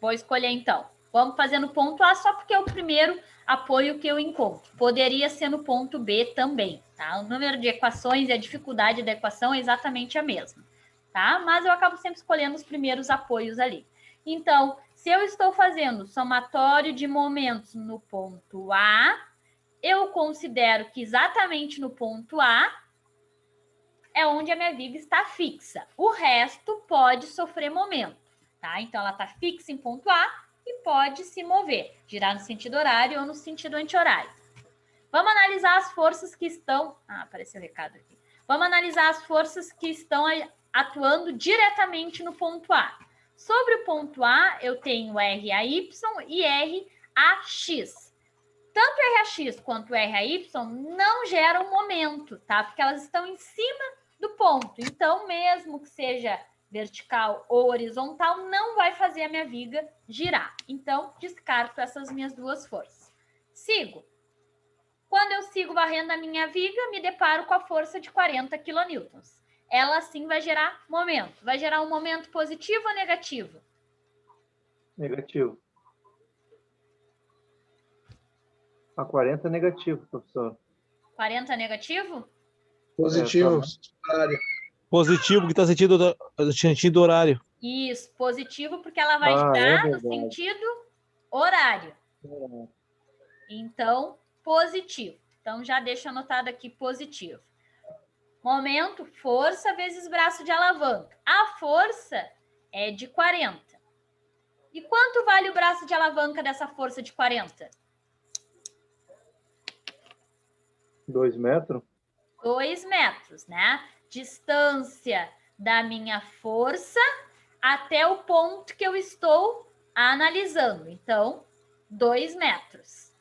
vou escolher então. Vamos fazer no ponto A só porque é o primeiro apoio que eu encontro. Poderia ser no ponto B também, tá? O número de equações e a dificuldade da equação é exatamente a mesma, tá? Mas eu acabo sempre escolhendo os primeiros apoios ali. Então, se eu estou fazendo somatório de momentos no ponto A, eu considero que exatamente no ponto A é onde a minha viga está fixa. O resto pode sofrer momento, tá? Então, ela está fixa em ponto A e pode se mover, girar no sentido horário ou no sentido anti-horário. Vamos analisar as forças que estão... apareceu o recado aqui. Vamos analisar as forças que estão atuando diretamente no ponto A. Sobre o ponto A, eu tenho RAY e RAX. Tanto RAX quanto RAY não geram momento, tá? Porque elas estão em cima do ponto. Então, mesmo que seja vertical ou horizontal, não vai fazer a minha viga girar. Então, descarto essas minhas duas forças. Sigo. Quando eu sigo varrendo a minha viga, me deparo com a força de 40 kN. Ela sim vai gerar momento. Vai gerar um momento positivo ou negativo? Negativo. A 40 é negativo, professor. 40 negativo? Positivo. Positivo, que está sentido horário. Isso, positivo, porque ela vai girar no sentido horário. Então, positivo. Então, já deixo anotado aqui positivo. Momento, força vezes braço de alavanca. A força é de 40. E quanto vale o braço de alavanca dessa força de 40? 2 metros? 2 metros, né? Distância da minha força até o ponto que eu estou analisando. Então, 2 metros.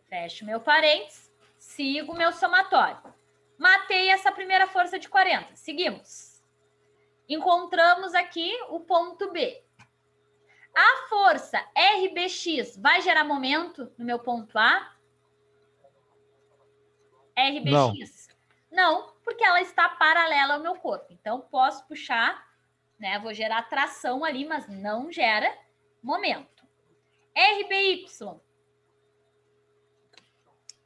Fecho meu parênteses, sigo meu somatório. Matei essa primeira força de 40. Seguimos. Encontramos aqui o ponto B. A força RBX vai gerar momento no meu ponto A? RBX? Não, porque ela está paralela ao meu corpo. Então, posso puxar, né? Vou gerar tração ali, mas não gera momento. RBY?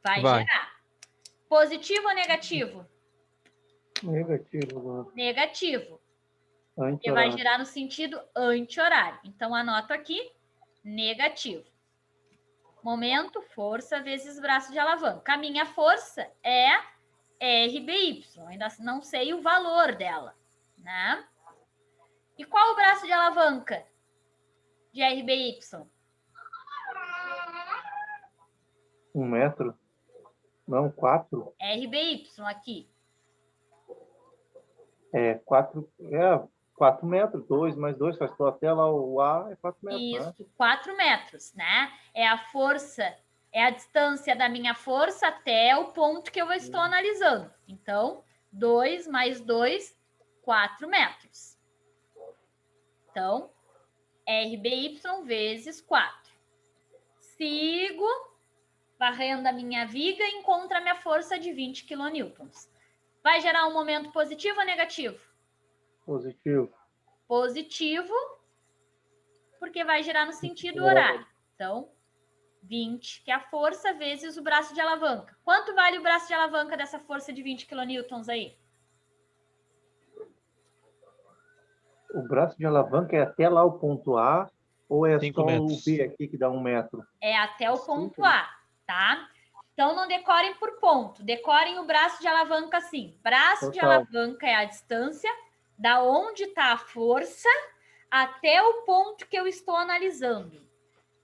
Vai gerar. Positivo ou negativo? Negativo. Negativo. Porque Anti-horário. vai girar no sentido anti-horário. Então, anoto aqui, negativo. Momento, força vezes braço de alavanca. A minha força é RBY. Ainda não sei o valor dela, né? E qual o braço de alavanca de RBY? 1 metro? Não, 4. RBY aqui. 4 metros. 2 mais 2 faz até lá o A é 4 metros. Isso, né? 4 metros, né? É a força, é a distância da minha força até o ponto que eu estou analisando. Então, 2 mais 2, 4 metros. Então, RBY vezes 4. Sigo varrendo a minha viga e encontro a minha força de 20 kN. Vai gerar um momento positivo ou negativo? Positivo. Positivo, porque vai girar no sentido horário. Então, 20, que é a força, vezes o braço de alavanca. Quanto vale o braço de alavanca dessa força de 20 kN aí? O braço de alavanca é até lá o ponto A ou é 5 só metros. o B aqui que dá 1 metro? É até o ponto A, tá? Então, não decorem por ponto. Decorem o braço de alavanca assim. Braço de alavanca é a distância da onde está a força até o ponto que eu estou analisando.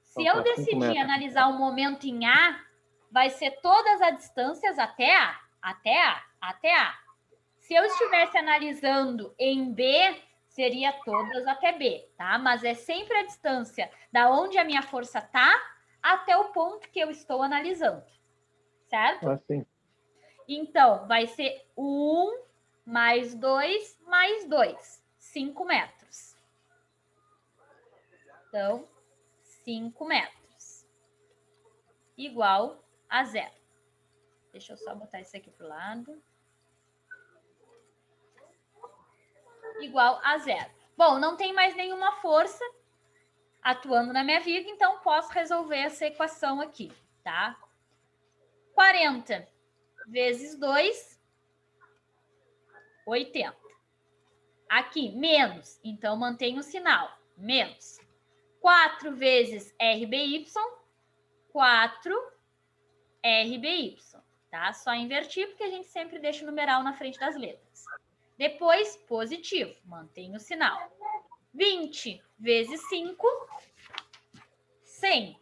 Se eu decidir analisar o momento em A, vai ser todas as distâncias até A, até A, até A. Se eu estivesse analisando em B, seria todas até B, tá? Mas é sempre a distância da onde a minha força tá até o ponto que eu estou analisando. certo? Assim. Então, vai ser 1 mais 2 mais 2, 5 metros. Então, 5 metros. Igual a 0. Deixa eu só botar isso aqui para o lado. Igual a 0. Bom, não tem mais nenhuma força atuando na minha vida, então posso resolver essa equação aqui, tá? 40 vezes 2, 80. Aqui, menos, então mantenho o sinal, menos. 4 vezes RBY, 4 RBY, tá? Só invertir, porque a gente sempre deixa o numeral na frente das letras. Depois, positivo, mantenho o sinal. 20 vezes 5, 100.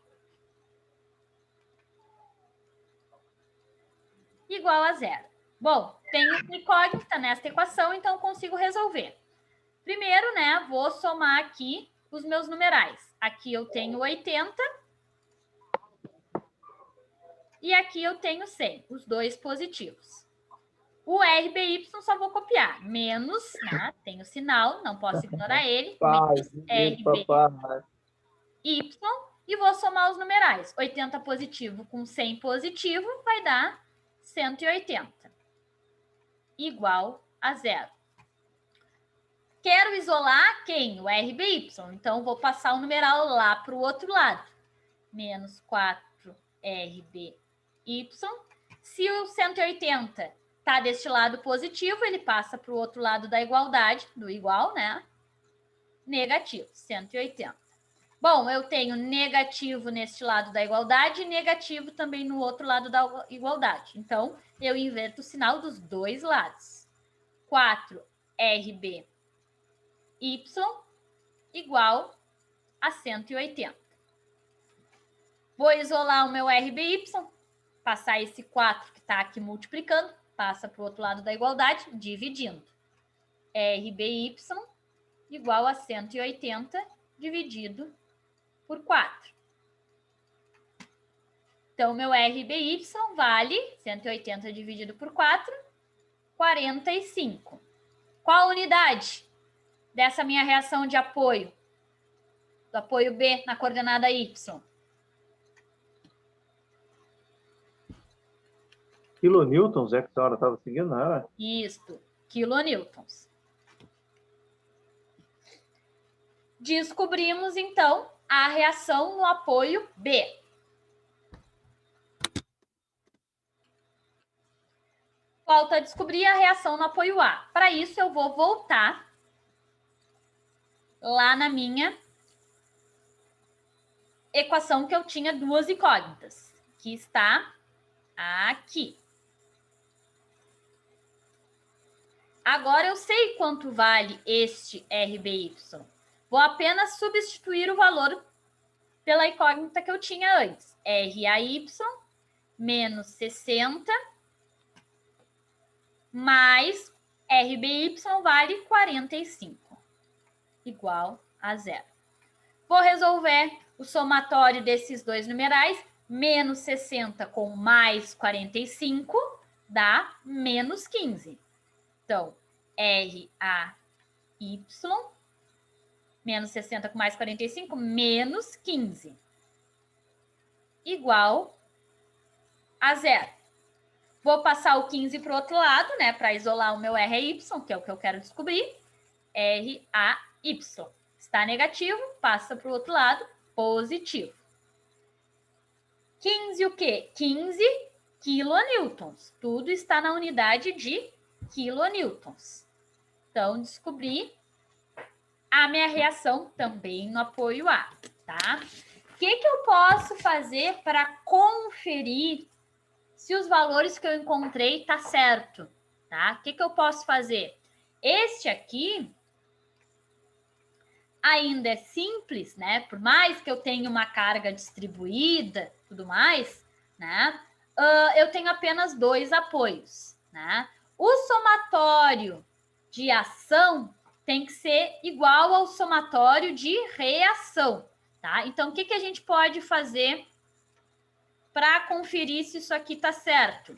Igual a 0. Bom, tenho incógnita nesta equação, então consigo resolver. Primeiro, né, vou somar aqui os meus numerais. Aqui eu tenho 80 e aqui eu tenho 100, os dois positivos. O RBY só vou copiar, menos, né, tem o sinal, não posso ignorar ele, menos RBY, e vou somar os numerais. 80 positivo com 100 positivo vai dar 180, igual a 0. Quero isolar quem? O RBY. Então, vou passar o numeral lá para o outro lado. Menos 4RBY. Se o 180 está deste lado positivo, ele passa para o outro lado da igualdade, do igual, né? Negativo, 180. Bom, eu tenho negativo neste lado da igualdade e negativo também no outro lado da igualdade. Então, eu inverto o sinal dos dois lados. 4RBY igual a 180. Vou isolar o meu RBY, passar esse 4 que está aqui multiplicando, passa para o outro lado da igualdade, dividindo. RBY igual a 180 dividido por 4. Então, meu RBY vale 180 dividido por 4, 45. Qual a unidade dessa minha reação de apoio? Do apoio B na coordenada Y? Kilonewtons é que a senhora estava seguindo, não era? Isto, quilonewtons. Descobrimos, então, a reação no apoio B. Falta descobrir a reação no apoio A. Para isso, eu vou voltar lá na minha equação que eu tinha duas incógnitas, que está aqui. Agora eu sei quanto vale este RBY. Vou apenas substituir o valor pela incógnita que eu tinha antes. RAY menos 60 mais RBY vale 45, igual a 0. Vou resolver o somatório desses dois numerais. Menos 60 com mais 45 dá menos 15. Então, RAY menos 60 com mais 45, menos 15, igual a 0. Vou passar o 15 para o outro lado, né, para isolar o meu RAY, que é o que eu quero descobrir. RAY. Está negativo, passa para o outro lado, positivo. 15 o quê? 15 quilonewtons. Tudo está na unidade de quilonewtons. Então, descobri a minha reação também no apoio A, tá? O que eu posso fazer para conferir se os valores que eu encontrei tá certo, tá? O que eu posso fazer? Este aqui ainda é simples, né? Por mais que eu tenha uma carga distribuída, tudo mais, né? Eu tenho apenas dois apoios, né? O somatório de ação tem que ser igual ao somatório de reação, tá? Então, o que a gente pode fazer para conferir se isso aqui está certo?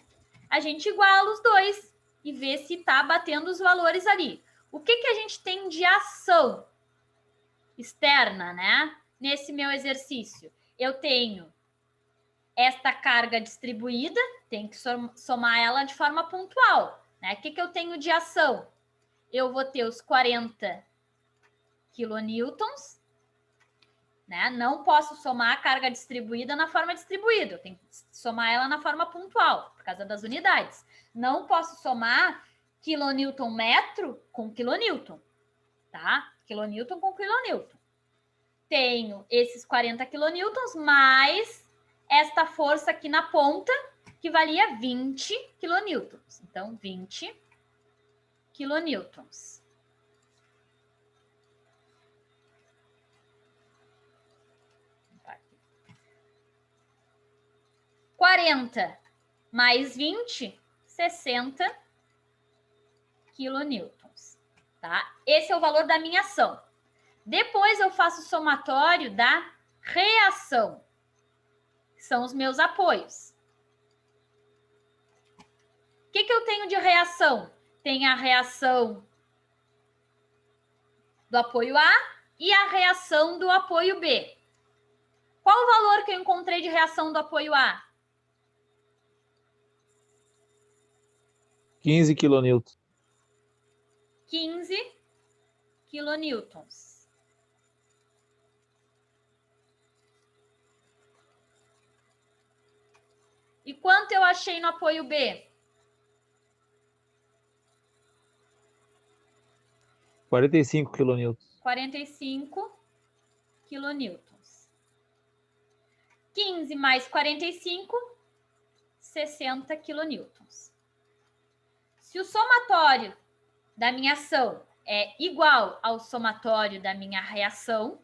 A gente iguala os dois e vê se está batendo os valores ali. O que a gente tem de ação externa, né? Nesse meu exercício? Eu tenho esta carga distribuída, tem que somar ela de forma pontual, né? O que eu tenho de ação? Eu vou ter os 40 quilonewtons, né? Não posso somar a carga distribuída na forma distribuída, eu tenho que somar ela na forma pontual, por causa das unidades. Não posso somar quilonewton metro com quilonewton, tá? Quilonewton com quilonewton. Tenho esses 40 quilonewtons mais esta força aqui na ponta, que valia 20 quilonewtons. Então, 20 quilonewtons. 40 mais 20, 60 quilonewtons, tá? Esse é o valor da minha ação. Depois eu faço o somatório da reação, que são os meus apoios. O que eu tenho de reação? Tem a reação do apoio A e a reação do apoio B. Qual o valor que eu encontrei de reação do apoio A? 15 quilonewtons. 15 quilonewtons. E quanto eu achei no apoio B? 45 quilonewtons. 45 quilonewtons. 15 mais 45, 60 quilonewtons. Se o somatório da minha ação é igual ao somatório da minha reação,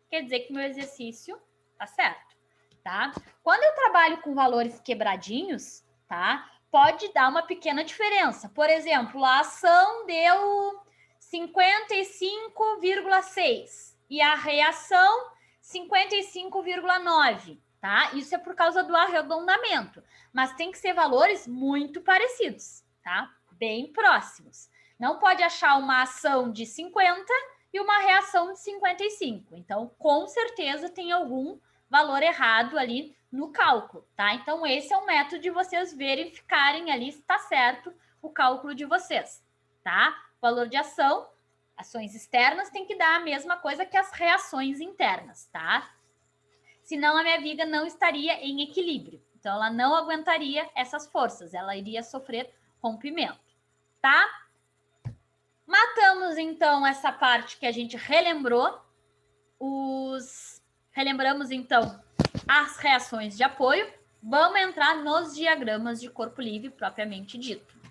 quer dizer que meu exercício está certo, tá? Quando eu trabalho com valores quebradinhos, tá? Pode dar uma pequena diferença. Por exemplo, a ação deu 55,6 e a reação 55,9, tá? Isso é por causa do arredondamento, mas tem que ser valores muito parecidos, tá? Bem próximos. Não pode achar uma ação de 50 e uma reação de 55. Então, com certeza tem algum valor errado ali no cálculo, tá? Então, esse é o método de vocês verificarem ali se está certo o cálculo de vocês, tá? Valor de ação, ações externas tem que dar a mesma coisa que as reações internas, tá? Senão a minha viga não estaria em equilíbrio. Então, ela não aguentaria essas forças, ela iria sofrer rompimento, tá? Matamos, então, essa parte que a gente relembrou. Relembramos, então, as reações de apoio. Vamos entrar nos diagramas de corpo livre, propriamente dito.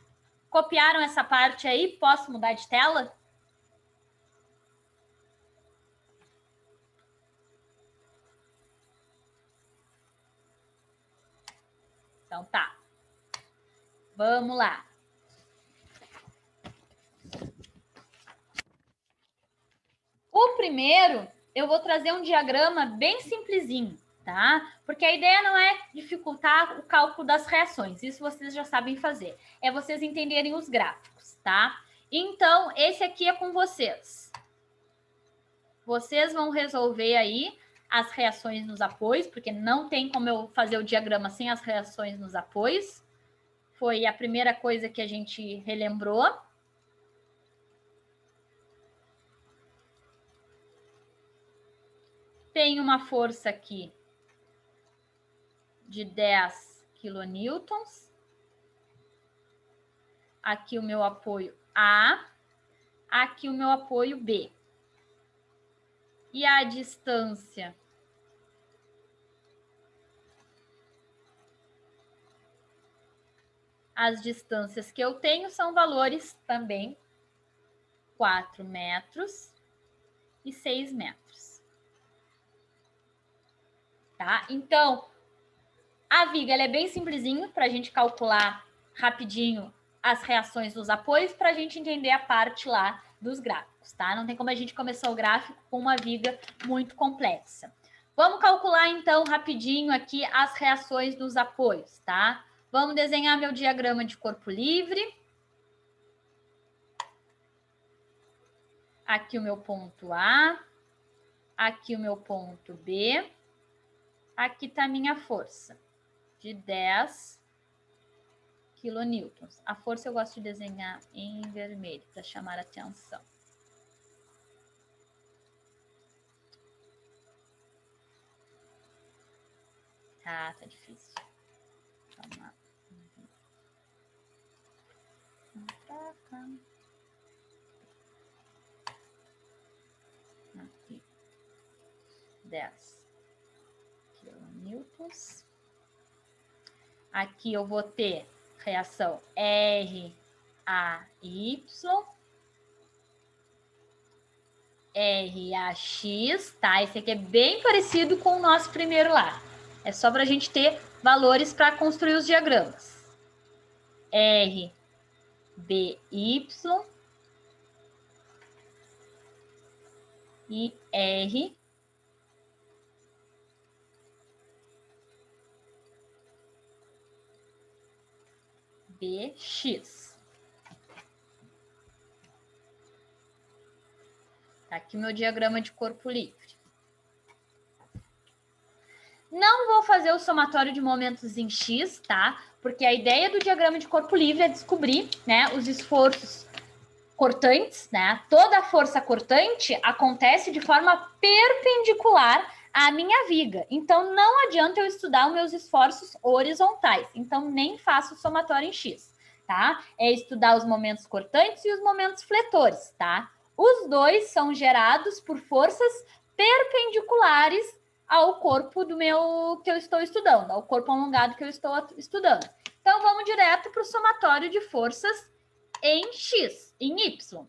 Copiaram essa parte aí? Posso mudar de tela? Então, tá. Vamos lá. O primeiro, eu vou trazer um diagrama bem simplesinho, tá? Porque a ideia não é dificultar o cálculo das reações, isso vocês já sabem fazer. É vocês entenderem os gráficos, tá? Então, esse aqui é com vocês. Vocês vão resolver aí as reações nos apoios, porque não tem como eu fazer o diagrama sem as reações nos apoios. Foi a primeira coisa que a gente relembrou. Tem uma força aqui de 10 quilonewtons. Aqui o meu apoio A. Aqui o meu apoio B. E a distância as distâncias que eu tenho são valores também 4 metros e 6 metros. Tá? Então, a viga ela é bem simplesinho para a gente calcular rapidinho as reações dos apoios para a gente entender a parte lá dos gráficos, tá? Não tem como a gente começar o gráfico com uma viga muito complexa. Vamos calcular, então, rapidinho aqui as reações dos apoios, tá? Vamos desenhar meu diagrama de corpo livre. Aqui o meu ponto A. Aqui o meu ponto B. Aqui está a minha força, de 10 quilonewtons. A força eu gosto de desenhar em vermelho, para chamar a atenção. Tá difícil. Vamos lá. Pra cá. Aqui. 10 quilonewtons. Aqui eu vou ter reação RAY, RAX, tá? Esse aqui é bem parecido com o nosso primeiro lá. É só para a gente ter valores para construir os diagramas. RBY e RBX. Tá aqui o meu diagrama de corpo livre. Não vou fazer o somatório de momentos em X, tá? Porque a ideia do diagrama de corpo livre é descobrir, né, os esforços cortantes, né? Toda a força cortante acontece de forma perpendicular à minha viga. Então, não adianta eu estudar os meus esforços horizontais. Então, nem faço o somatório em X, tá? É estudar os momentos cortantes e os momentos fletores, tá? Os dois são gerados por forças perpendiculares ao corpo do meu que eu estou estudando, ao corpo alongado que eu estou estudando. Então, vamos direto para o somatório de forças em X, em Y.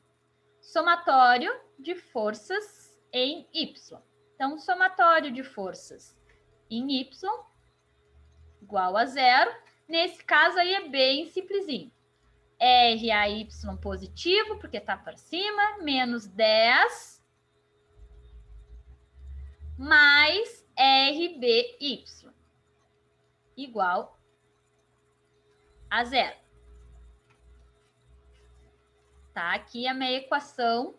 Somatório de forças em Y. Então, somatório de forças em Y igual a 0. Nesse caso aí é bem simplesinho. RAY positivo, porque está para cima, menos 10, mais RBY, igual a 0. Tá aqui a minha equação.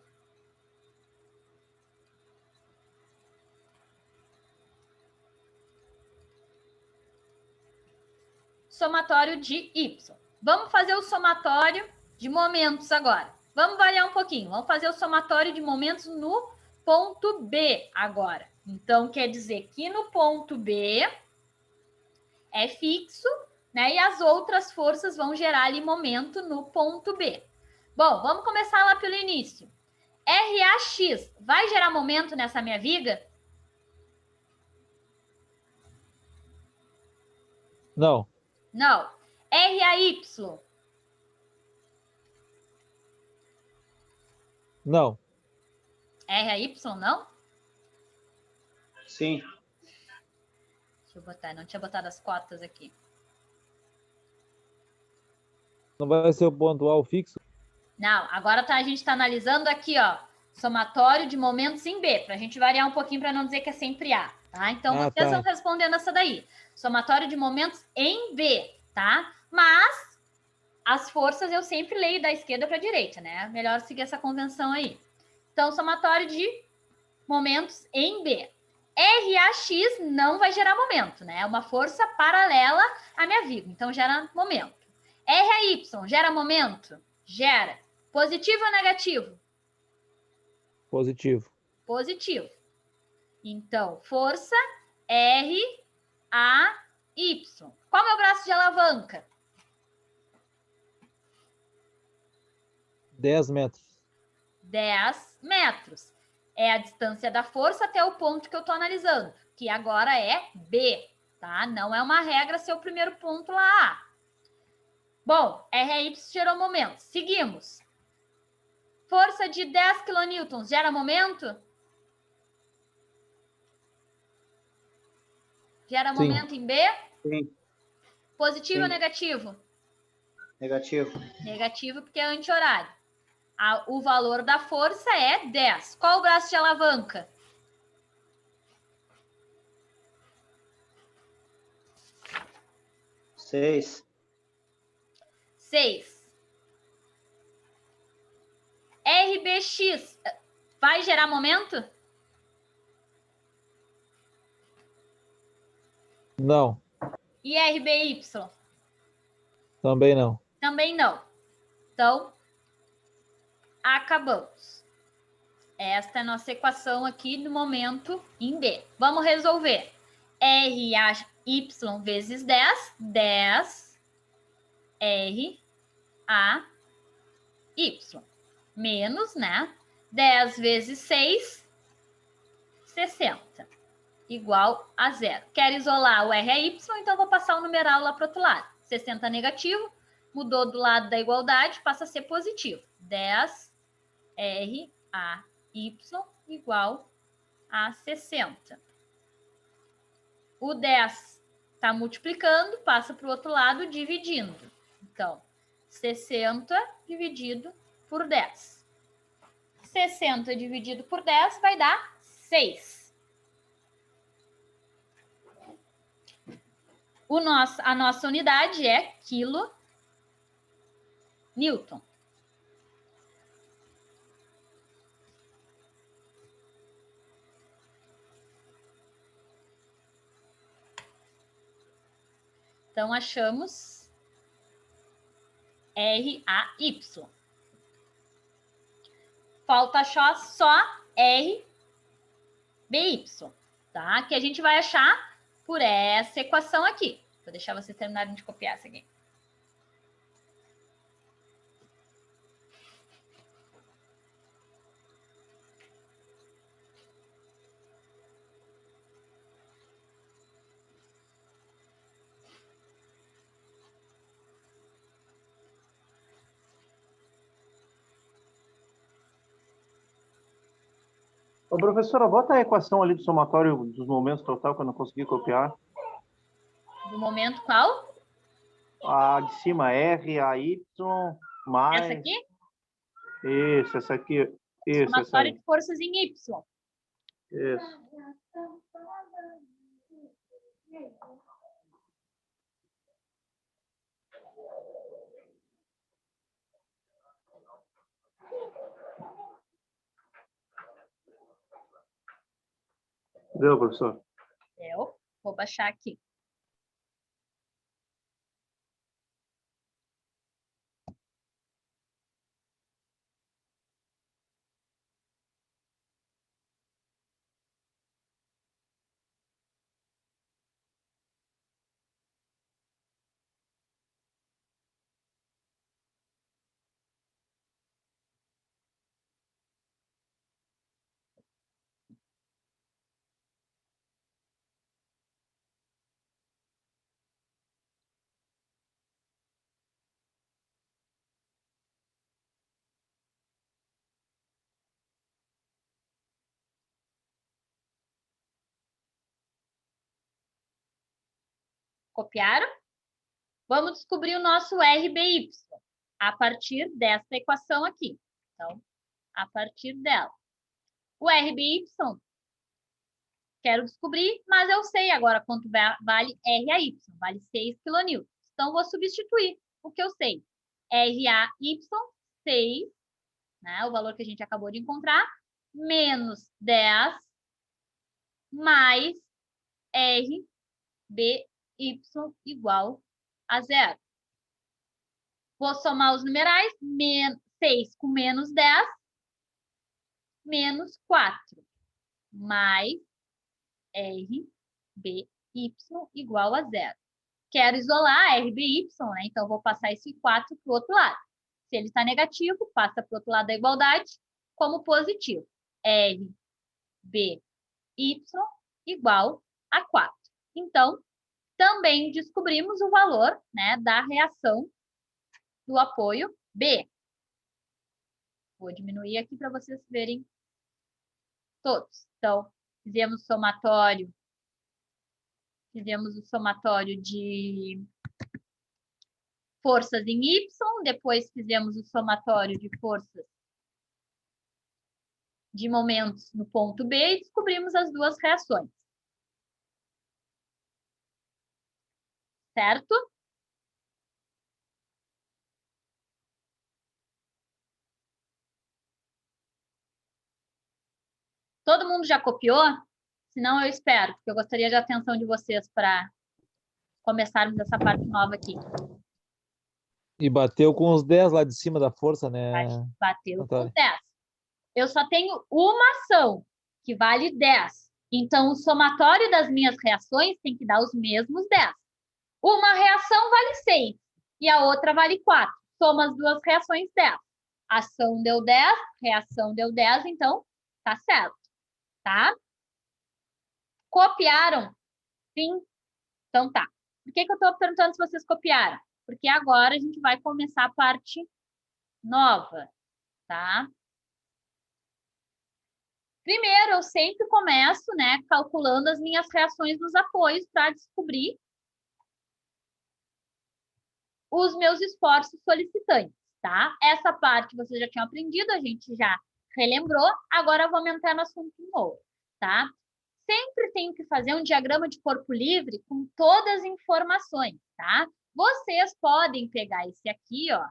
Somatório de Y. Vamos fazer o somatório de momentos agora. Vamos variar um pouquinho. Vamos fazer o somatório de momentos no ponto B agora. Então, quer dizer que no ponto B é fixo, né? E as outras forças vão gerar ali momento no ponto B. Bom, vamos começar lá pelo início. RAX vai gerar momento nessa minha viga? Não. Não. RAY? Não. RAY não? Sim. Deixa eu botar, não tinha botado as cotas aqui. Não vai ser o ponto A o fixo? Não, agora a gente está analisando aqui, ó, somatório de momentos em B, para a gente variar um pouquinho para não dizer que é sempre A, tá? Então, vocês vão respondendo essa daí. Somatório de momentos em B, tá? Mas as forças eu sempre leio da esquerda para a direita, né? Melhor seguir essa convenção aí. Então, somatório de momentos em B. RAX não vai gerar momento, né? É uma força paralela à minha viga, então gera momento. RAY gera momento? Gera. Positivo ou negativo? Positivo. Positivo. Então, força RAY. Qual é o braço de alavanca? 10 metros. 10 metros. É a distância da força até o ponto que eu estou analisando, que agora é B, tá? Não é uma regra ser o primeiro ponto lá A. Bom, RAY gerou momento. Seguimos. Força de 10 kN gera momento? Gera Sim. momento em B? Sim. Positivo Sim. ou negativo? Negativo. Negativo porque é anti-horário. O valor da força é 10. Qual o braço de alavanca? 6. 6. RBX vai gerar momento? Não. E RBY? Também não. Também não. Então, acabamos. Esta é a nossa equação aqui no momento em B. Vamos resolver. RAY vezes 10, 10 RAY, menos, né? 10 vezes 6, 60, igual a 0. Quero isolar o RAY, então vou passar o numeral lá para o outro lado. 60 negativo, mudou do lado da igualdade, passa a ser positivo. 10 RAY igual a 60. O 10 está multiplicando, passa para o outro lado, dividindo. Então, 60 dividido por 10. 60 dividido por 10 vai dar 6. A nossa unidade é quilo Newton. Então, achamos RAY. Falta achar só RBY, tá? Que a gente vai achar por essa equação aqui. Vou deixar vocês terminarem de copiar essa aqui. Ô, professora, bota a equação ali do somatório dos momentos total que eu não consegui copiar. Do momento qual? A de cima, RAY mais... Essa aqui? Isso, essa aqui. Isso, essa Somatório aí. de forças em Y. Isso. Deu, professor? Eu vou baixar aqui. Copiaram? Vamos descobrir o nosso RBY a partir dessa equação aqui. Então, a partir dela. O RBY, quero descobrir, mas eu sei agora quanto vale RAY. Vale 6 kN. Então, vou substituir o que eu sei. RAY, 6, né, o valor que a gente acabou de encontrar, menos 10, mais RBY igual a 0. Vou somar os numerais, 6 com menos 10, menos 4, mais RBY igual a 0. Quero isolar RBY, né? Então, vou passar esse 4 para o outro lado. Se ele está negativo, passa para o outro lado da igualdade como positivo. RBY igual a 4. Então, também descobrimos o valor, né, da reação do apoio B. Vou diminuir aqui para vocês verem todos. Então, fizemos o somatório de forças em Y, depois fizemos o somatório de forças de momentos no ponto B e descobrimos as duas reações. Certo? Todo mundo já copiou? Senão eu espero, porque eu gostaria de atenção de vocês para começarmos essa parte nova aqui. E bateu com os 10 lá de cima da força, né? Bateu com Natália? 10. Eu só tenho uma ação, que vale 10. Então, o somatório das minhas reações tem que dar os mesmos 10. Uma reação vale 6 e a outra vale 4. Soma as duas reações, 10. Ação deu 10, reação deu 10, então tá certo, tá? Copiaram? Sim? Então tá. Por que eu estou perguntando se vocês copiaram? Porque agora a gente vai começar a parte nova, tá? Primeiro, eu sempre começo, né, calculando as minhas reações dos apoios para descobrir os meus esforços solicitantes, tá? Essa parte vocês já tinham aprendido, a gente já relembrou, agora vamos entrar no assunto novo, tá? Sempre tenho que fazer um diagrama de corpo livre com todas as informações, tá? Vocês podem pegar esse aqui, ó,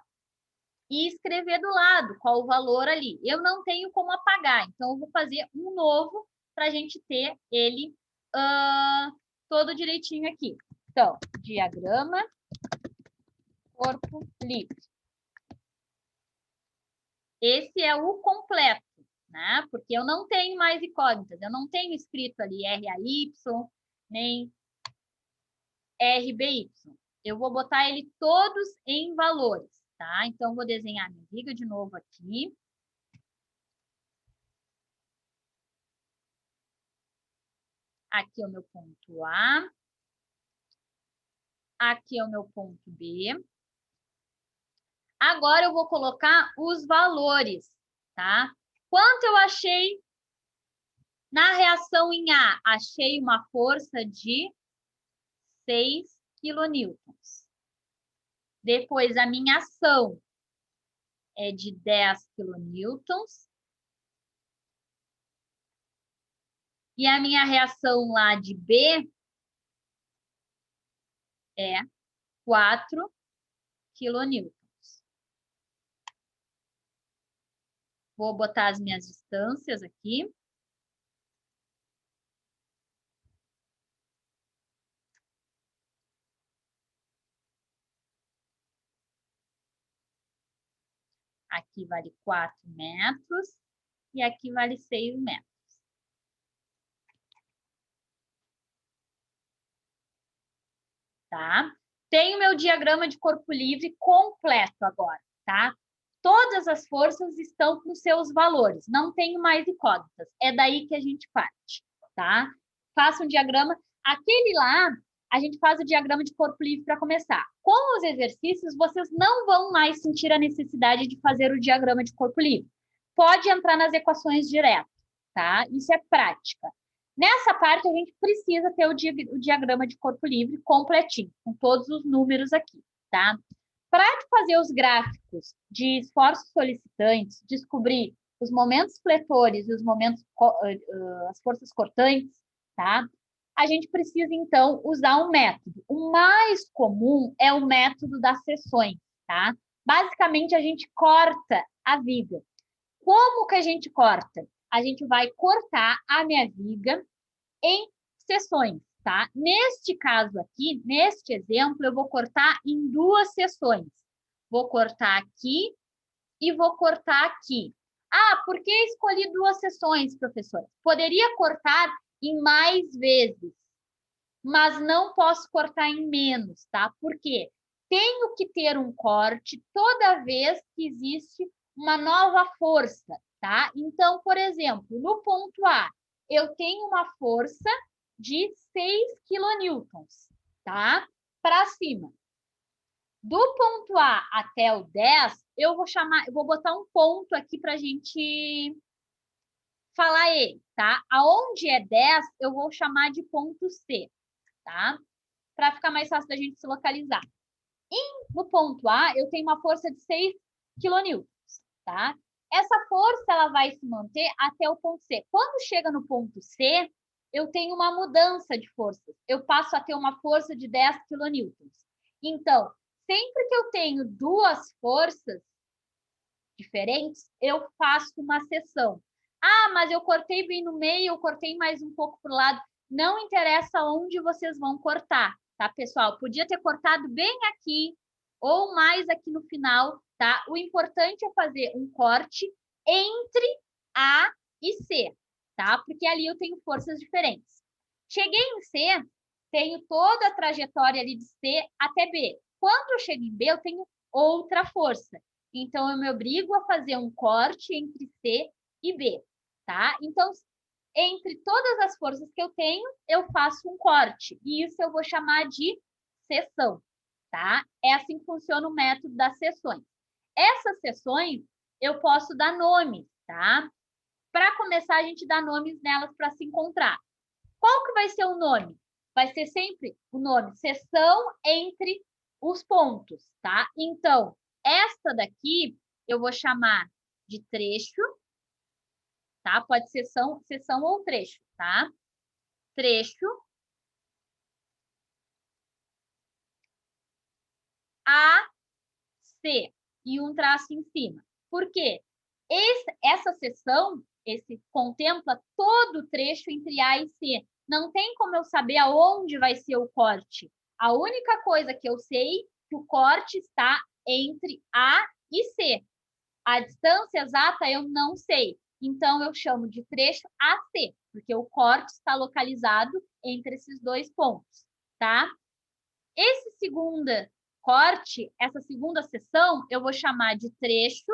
e escrever do lado qual o valor ali. Eu não tenho como apagar, então eu vou fazer um novo para a gente ter ele todo direitinho aqui. Então, diagrama corpo livre. Esse é o completo, né? Porque eu não tenho mais incógnitas, eu não tenho escrito ali RAY, nem RBY. Eu vou botar ele todos em valores, tá? Então, vou desenhar minha viga de novo aqui. Aqui é o meu ponto A. Aqui é o meu ponto B. Agora eu vou colocar os valores, tá? Quanto eu achei na reação em A? Achei uma força de 6 kN. Depois, a minha ação é de 10 kN. E a minha reação lá de B é 4 kN. Vou botar as minhas distâncias aqui. Aqui vale 4 metros e aqui vale 6 metros. Tá? Tenho meu diagrama de corpo livre completo agora, tá? Todas as forças estão com seus valores, não tenho mais incógnitas. É daí que a gente parte, tá? Faça um diagrama. Aquele lá, a gente faz o diagrama de corpo livre para começar. Com os exercícios, vocês não vão mais sentir a necessidade de fazer o diagrama de corpo livre. Pode entrar nas equações direto, tá? Isso é prática. Nessa parte, a gente precisa ter o diagrama de corpo livre completinho, com todos os números aqui, tá? Para fazer os gráficos de esforços solicitantes, descobrir os momentos fletores e os momentos, as forças cortantes, tá? A gente precisa, então, usar um método. O mais comum é o método das seções, tá? Basicamente, a gente corta a viga. Como que a gente corta? A gente vai cortar a minha viga em seções, tá? Neste caso aqui, neste exemplo, eu vou cortar em 2 seções. Vou cortar aqui e vou cortar aqui. Ah, por que escolhi 2 seções, professor? Poderia cortar em mais vezes, mas não posso cortar em menos, tá? Por quê? Tenho que ter um corte toda vez que existe uma nova força, tá? Então, por exemplo, no ponto A, eu tenho uma força de 6 kN, tá? Para cima. Do ponto A até o 10, eu vou botar um ponto aqui para a gente falar ele, tá? Aonde é 10, eu vou chamar de ponto C, tá? Para ficar mais fácil da gente se localizar. No ponto A, eu tenho uma força de 6 kN, tá? Essa força ela vai se manter até o ponto C. Quando chega no ponto C, eu tenho uma mudança de força. Eu passo a ter uma força de 10 kN. Então, sempre que eu tenho 2 forças diferentes, eu faço uma seção. Ah, mas eu cortei bem no meio, eu cortei mais um pouco para o lado. Não interessa onde vocês vão cortar, tá, pessoal? Podia ter cortado bem aqui ou mais aqui no final, tá? O importante é fazer um corte entre A e C, tá? Porque ali eu tenho forças diferentes. Cheguei em C, tenho toda a trajetória ali de C até B. Quando eu chego em B, eu tenho outra força. Então, eu me obrigo a fazer um corte entre C e B, tá? Então, entre todas as forças que eu tenho, eu faço um corte. E isso eu vou chamar de seção, tá? É assim que funciona o método das seções. Essas seções, eu posso dar nome, tá? Para começar, a gente dá nomes nelas para se encontrar. Qual que vai ser o nome? Vai ser sempre o nome seção entre os pontos, tá? Então, esta daqui eu vou chamar de trecho, tá? Pode ser seção ou trecho, tá? Trecho A, C e um traço em cima. Por quê? Essa seção, esse contempla todo o trecho entre A e C. Não tem como eu saber aonde vai ser o corte. A única coisa que eu sei é que o corte está entre A e C. A distância exata eu não sei. Então, eu chamo de trecho AC, porque o corte está localizado entre esses dois pontos, tá? Esse segundo corte, essa segunda seção, eu vou chamar de trecho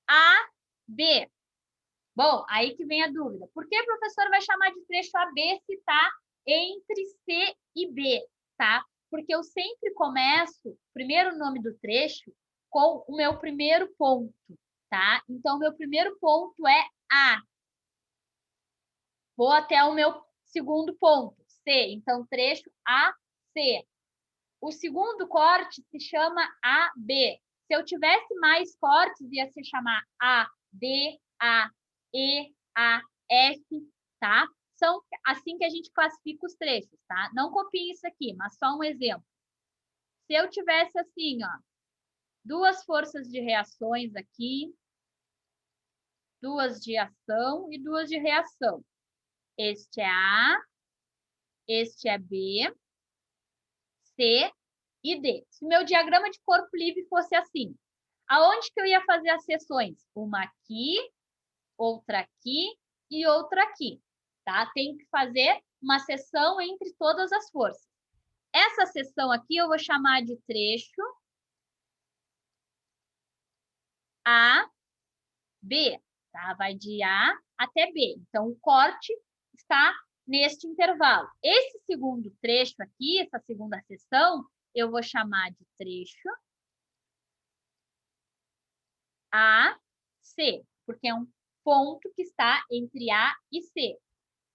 AB. Bom, aí que vem a dúvida. Por que o professor vai chamar de trecho AB se está entre C e B, tá? Porque eu sempre começo o primeiro nome do trecho com o meu primeiro ponto, tá? Então, o meu primeiro ponto é A. Vou até o meu segundo ponto, C. Então, trecho AC. O segundo corte se chama AB. Se eu tivesse mais cortes, ia se chamar A, D, A, E, A, F, tá? São assim que a gente classifica os trechos, tá? Não copie isso aqui, mas só um exemplo. Se eu tivesse assim, ó, duas forças de reações aqui, duas de ação e duas de reação. Este é A, este é B, C e D. Se o meu diagrama de corpo livre fosse assim, aonde que eu ia fazer as seções? Uma aqui, outra aqui e outra aqui, tá? Tem que fazer uma seção entre todas as forças. Essa seção aqui eu vou chamar de trecho A, B, tá? Vai de A até B. Então, o corte está neste intervalo. Esse segundo trecho aqui, essa segunda seção, eu vou chamar de trecho A, C, porque é um ponto que está entre A e C.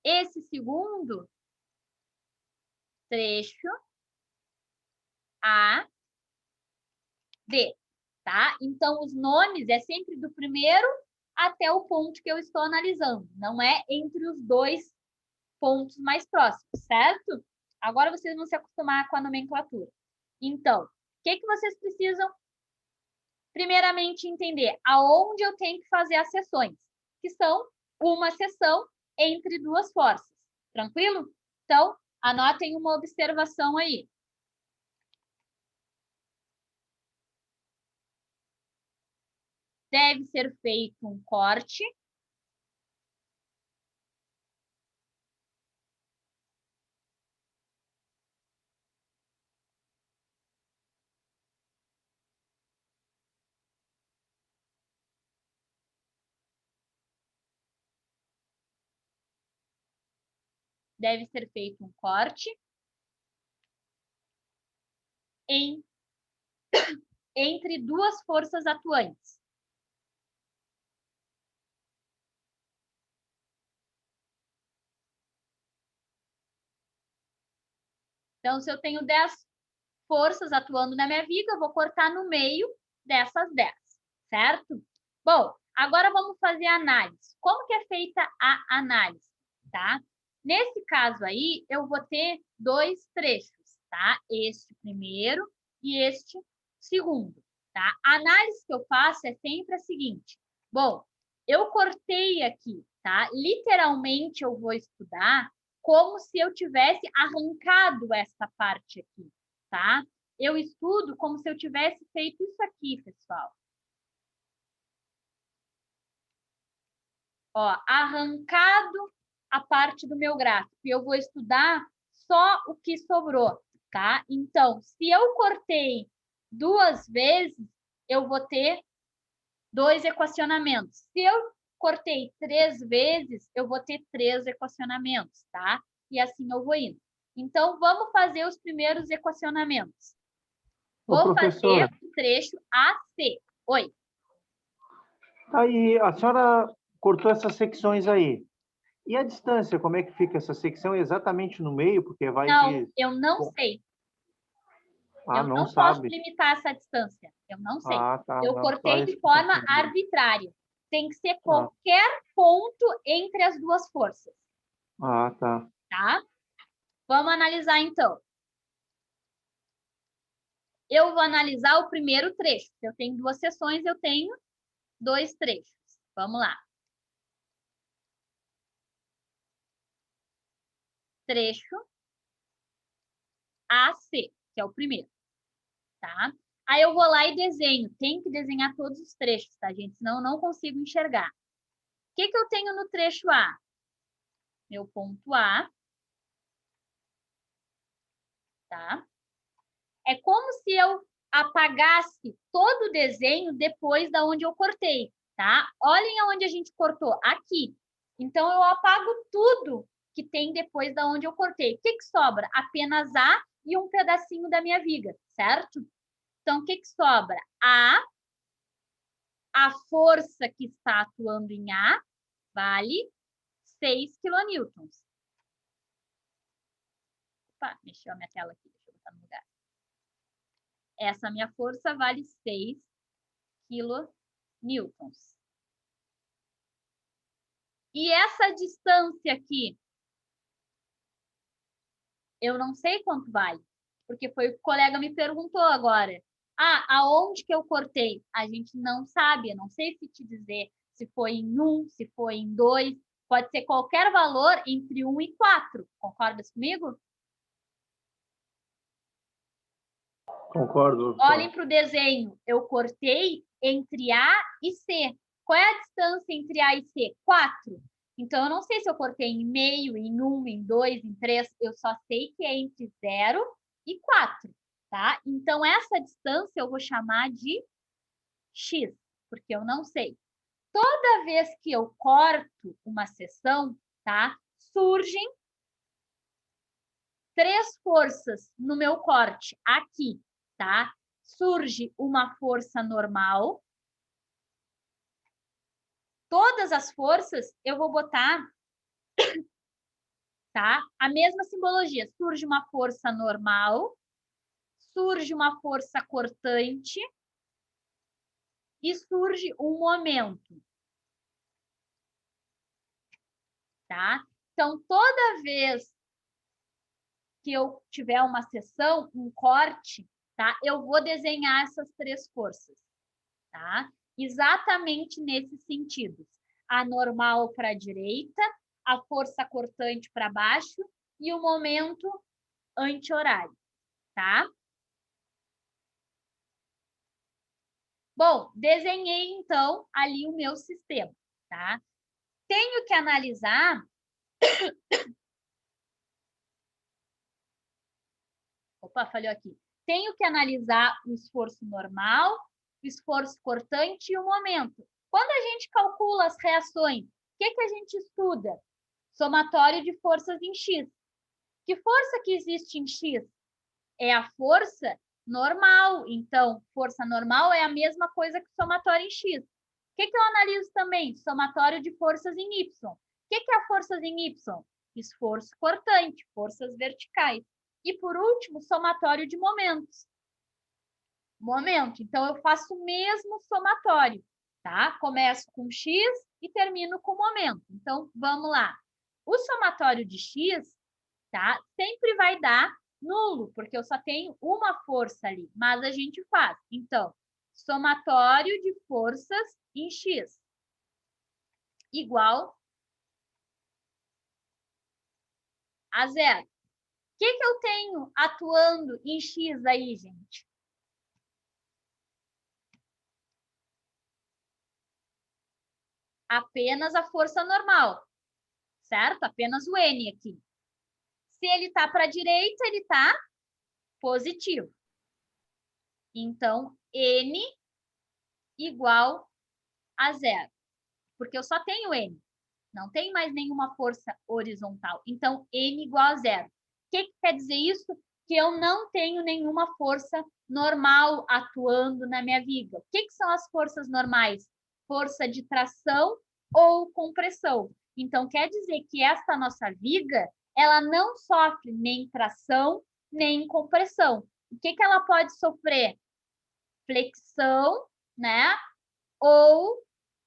Esse segundo trecho A, D, tá? Então, os nomes é sempre do primeiro até o ponto que eu estou analisando, não é entre os dois pontos mais próximos, certo? Agora vocês vão se acostumar com a nomenclatura. Então, o que vocês precisam? Primeiramente, entender aonde eu tenho que fazer as seções, que são uma seção entre duas forças. Tranquilo? Então, anotem uma observação aí. Deve ser feito um corte entre duas forças atuantes. Então, se eu tenho 10 forças atuando na minha viga, eu vou cortar no meio dessas 10, certo? Bom, agora vamos fazer a análise. Como que é feita a análise, tá? Nesse caso aí, eu vou ter dois trechos, tá? Este primeiro e este segundo, tá? A análise que eu faço é sempre a seguinte. Bom, eu cortei aqui, tá? Literalmente eu vou estudar como se eu tivesse arrancado essa parte aqui, tá? Eu estudo como se eu tivesse feito isso aqui, pessoal. Ó, arrancado a parte do meu gráfico. E eu vou estudar só o que sobrou, tá? Então, se eu cortei 2 vezes, eu vou ter 2 equacionamentos. Se eu cortei 3 vezes, eu vou ter 3 equacionamentos, tá? E assim eu vou indo. Então, vamos fazer os primeiros equacionamentos. Vou fazer o trecho AC. Oi. Aí, a senhora cortou essas secções aí. E a distância, como é que fica essa secção? Exatamente no meio, porque vai Não, de... eu não sei. Eu não não sabe. posso limitar essa distância. Eu não sei. Tá. Eu Não, cortei de forma arbitrária. Tem que ser qualquer ponto entre as duas forças. Tá. Tá? Vamos analisar, então. Eu vou analisar o primeiro trecho. Se eu tenho 2 seções, eu tenho 2 trechos. Vamos lá. Trecho AC, que é o primeiro. Tá? Aí eu vou lá e desenho. Tem que desenhar todos os trechos, tá, gente? Senão eu não consigo enxergar. O que eu tenho no trecho A? Meu ponto A. Tá? É como se eu apagasse todo o desenho depois da onde eu cortei, tá? Olhem aonde a gente cortou, aqui. Então, eu apago tudo que tem depois da onde eu cortei. O que sobra? Apenas A e um pedacinho da minha viga, certo? Então, o que sobra? A força que está atuando em A vale 6 quilonewtons. Opa, mexeu a minha tela aqui, deixa eu botar no lugar. Essa minha força vale 6 quilonewtons. E essa distância aqui, eu não sei quanto vale, porque foi o que o colega me perguntou agora. Aonde que eu cortei? A gente não sabe, eu não sei se te dizer se foi em 1, se foi em 2, pode ser qualquer valor entre 1 e 4. Concordas comigo? Concordo. Olhem para o desenho. Eu cortei entre A e C. Qual é a distância entre A e C? 4. Então, eu não sei se eu cortei em meio, em 1, em 2, em 3. Eu só sei que é entre 0 e 4, tá? Então, essa distância eu vou chamar de X, porque eu não sei. Toda vez que eu corto uma seção, tá? Surgem 3 forças no meu corte aqui, tá? Surge uma força normal. Todas as forças eu vou botar, tá? A mesma simbologia. Surge uma força normal, surge uma força cortante e surge um momento. Tá? Então, toda vez que eu tiver uma seção, um corte, tá? Eu vou desenhar essas 3 forças, tá? Exatamente nesses sentidos. A normal para a direita, a força cortante para baixo e o momento anti-horário, tá? Bom, desenhei, então, ali o meu sistema, tá? Tenho que analisar... Opa, falhou aqui. Tenho que analisar o esforço normal, o esforço cortante e o momento. Quando a gente calcula as reações, o que a gente estuda? Somatório de forças em X. Que força que existe em X? É a força normal. Então, força normal é a mesma coisa que somatório em X. O que eu analiso também? Somatório de forças em Y. O que é forças em Y? Esforço cortante, forças verticais. E, por último, somatório de momentos. Momento. Então, eu faço o mesmo somatório, tá? Começo com X e termino com momento. Então, vamos lá. O somatório de X, tá? Sempre vai dar nulo, porque eu só tenho uma força ali, mas a gente faz. Então, somatório de forças em X igual a zero. O que eu tenho atuando em X aí, gente? Apenas a força normal, certo? Apenas o N aqui. Se ele está para a direita, ele está positivo. Então, N igual a zero. Porque eu só tenho N. Não tem mais nenhuma força horizontal. Então, N igual a zero. O que quer dizer isso? Que eu não tenho nenhuma força normal atuando na minha viga. O que são as forças normais? Força de tração ou compressão. Então, quer dizer que esta nossa viga, ela não sofre nem tração, nem compressão. O que ela pode sofrer? Flexão, né? Ou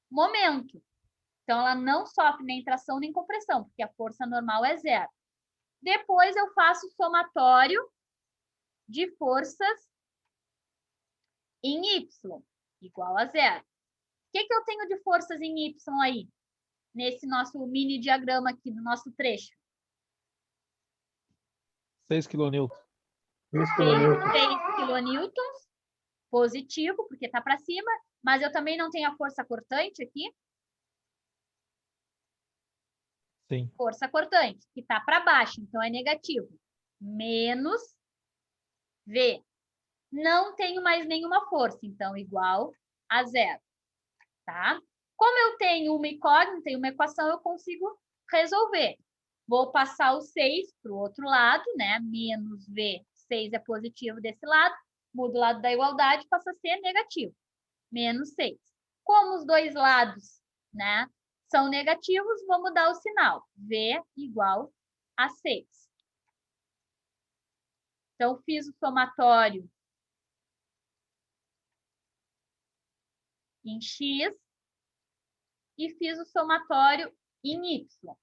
momento. Então, ela não sofre nem tração nem compressão, porque a força normal é zero. Depois, eu faço o somatório de forças em Y, igual a zero. O que eu tenho de forças em Y aí? Nesse nosso mini diagrama aqui, no nosso trecho. 6 kN. 6 kilonewtons, positivo, porque está para cima, mas eu também não tenho a força cortante aqui. Sim. Força cortante, que está para baixo, então é negativo. Menos V. Não tenho mais nenhuma força, então igual a zero. Tá? Como eu tenho uma incógnita e uma equação, eu consigo resolver. Vou passar o 6 para o outro lado, né? Menos V, 6 é positivo desse lado. Mudo o lado da igualdade, passa a ser negativo. Menos 6. Como os dois lados, né, são negativos, vou mudar o sinal. V igual a 6. Então, fiz o somatório em X e fiz o somatório em Y.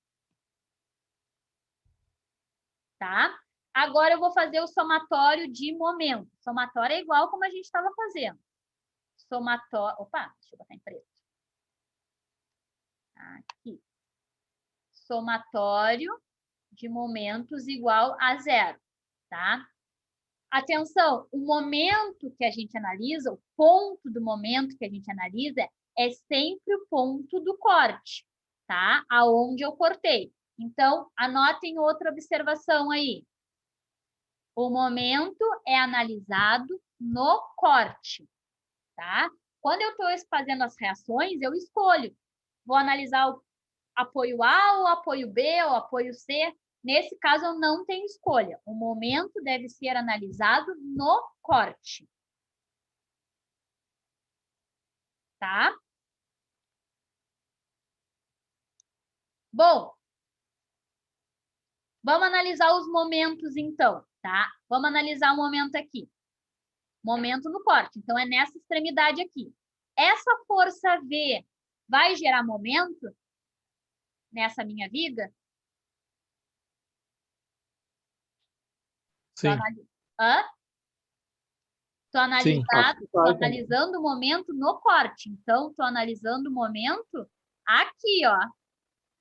Tá? Agora eu vou fazer o somatório de momento. Somatório é igual como a gente estava fazendo. Somatório... Opa, deixa eu botar em preto. Aqui. Somatório de momentos igual a zero. Tá? Atenção, o momento que a gente analisa, o ponto do momento que a gente analisa é sempre o ponto do corte, tá? Aonde eu cortei. Então, anotem outra observação aí. O momento é analisado no corte, tá? Quando eu estou fazendo as reações, eu escolho. Vou analisar o apoio A, o apoio B, o apoio C. Nesse caso, eu não tenho escolha. O momento deve ser analisado no corte. Tá? Bom, vamos analisar os momentos, então, tá? Vamos analisar o momento aqui. Momento no corte. Então, é nessa extremidade aqui. Essa força V vai gerar momento nessa minha viga? Sim. Estou analisando o momento no corte. Então, estou analisando o momento aqui, ó.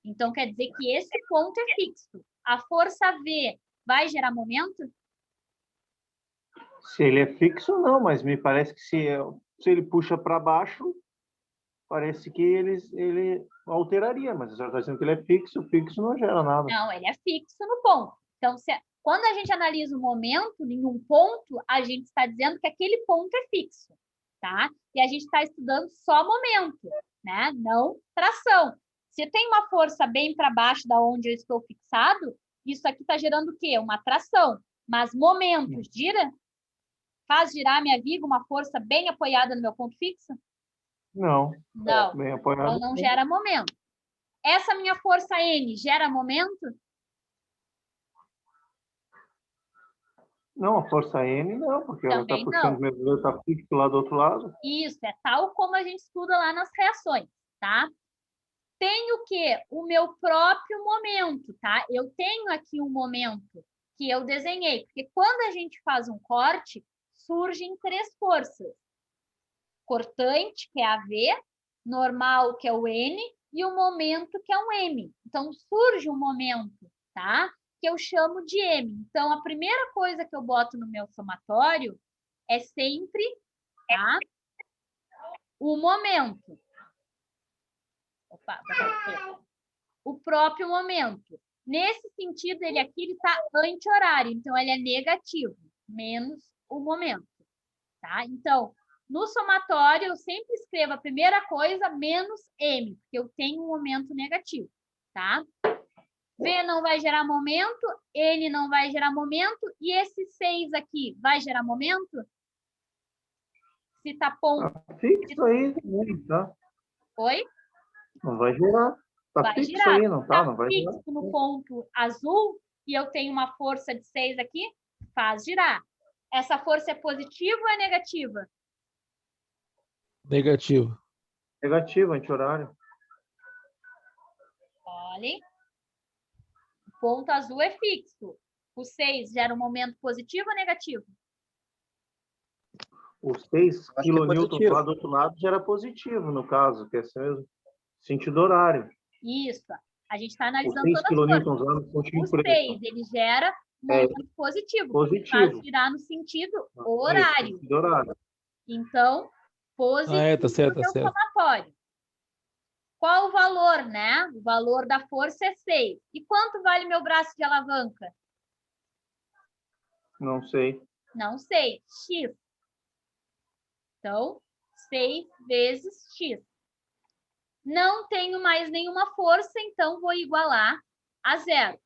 Então, quer dizer que esse ponto é fixo. A força V vai gerar momento? Se ele é fixo, não, mas me parece que se ele puxa para baixo, parece que ele alteraria, mas você está dizendo que ele é fixo não gera nada. Não, ele é fixo no ponto. Então, quando a gente analisa o momento em um ponto, a gente está dizendo que aquele ponto é fixo, tá? E a gente está estudando só momento, né? Não tração. Se tem uma força bem para baixo da onde eu estou fixado, isso aqui está gerando o quê? Uma tração. Mas momento gira? Faz girar minha viga uma força bem apoiada no meu ponto fixo? Não. Não. Bem apoiado. Então, não gera momento. Essa minha força N gera momento? Não, a força N não, porque ela está Também puxando, não. está fixo lá do outro lado. Isso, é tal como a gente estuda lá nas reações, tá? Tem o quê? O meu próprio momento, tá? Eu tenho aqui um momento que eu desenhei. Porque quando a gente faz um corte, surgem 3 forças. Cortante, que é a V, normal, que é o N, e o momento, que é um M. Então, surge um momento, tá? Que eu chamo de M. Então, a primeira coisa que eu boto no meu somatório é sempre, tá? O momento. Opa, o próprio momento. Nesse sentido, ele aqui está anti-horário, então ele é negativo, menos o momento, tá? Então, no somatório, eu sempre escrevo a primeira coisa menos M, porque eu tenho um momento negativo, tá? V não vai gerar momento, N não vai gerar momento, e esse 6 aqui vai gerar momento? Se tá ponto... Tá fixo aí, tá? Oi? Não vai girar. Tá Vai fixo girar. aí, não tá? Não vai girar. Fixo no ponto azul, e eu tenho uma força de 6 aqui, faz girar. Essa força é positiva ou é negativa? Negativo. Negativo, anti-horário. Olhem. O ponto azul é fixo. O 6 gera um momento positivo ou negativo? Os 6 Acho que é kN positivo. lá do outro lado já era positivo, no caso, que é esse mesmo sentido horário. Isso. A gente está Os analisando 6 todas as kN forças. lá no pontinho O preto. 6, ele gera um momento positivo. positivo. Faz girar no sentido horário. Isso, sentido horário. Então, positivo Tá certo, no tá meu certo. somatório. Qual o valor, né? O valor da força é 6. E quanto vale meu braço de alavanca? Não sei. Não sei. X. Então, 6 vezes X. Não tenho mais nenhuma força, então vou igualar a 0.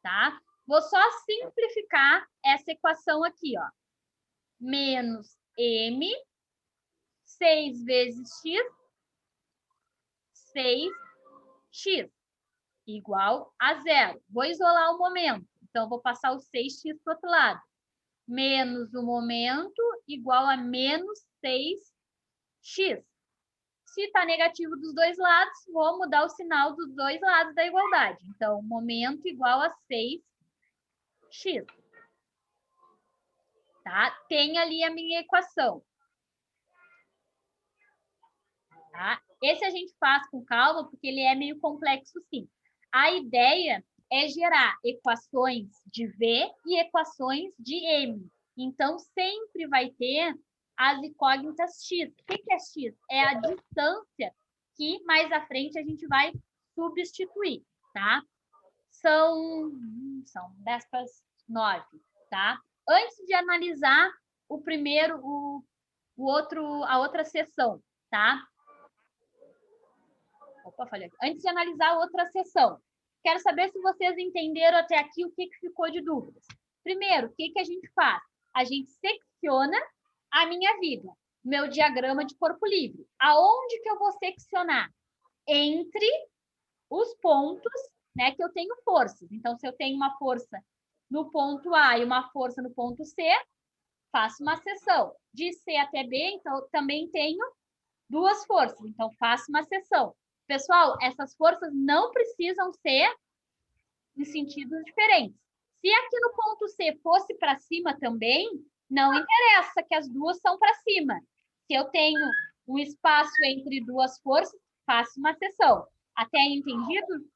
Tá? Vou só simplificar essa equação aqui, ó. Menos M, 6 vezes X, 6x, igual a 0. Vou isolar o momento. Então, vou passar o 6x para o outro lado. Menos o momento igual a menos 6x. Se está negativo dos dois lados, vou mudar o sinal dos dois lados da igualdade. Então, momento igual a 6x. Tá? Tem ali a minha equação. Tá? Esse a gente faz com calma, porque ele é meio complexo, sim. A ideia é gerar equações de V e equações de M. Então, sempre vai ter as incógnitas X. O que é X? É a distância que mais à frente a gente vai substituir, tá? São 10 para as 9, tá? Antes de analisar o primeiro, a outra seção, tá? Opa, falei aqui. Antes de analisar a outra seção, quero saber se vocês entenderam até aqui o que ficou de dúvidas. Primeiro, o que a gente faz? A gente secciona a minha vida, meu diagrama de corpo livre. Aonde que eu vou seccionar? Entre os pontos, né, que eu tenho forças. Então, se eu tenho uma força no ponto A e uma força no ponto C, faço uma seção. De C até B, então, também tenho 2 forças. Então, faço uma seção. Pessoal, essas forças não precisam ser em sentidos diferentes. Se aqui no ponto C fosse para cima também, não interessa que as duas são para cima. Se eu tenho um espaço entre 2 forças, faço uma seção. Até aí entendido?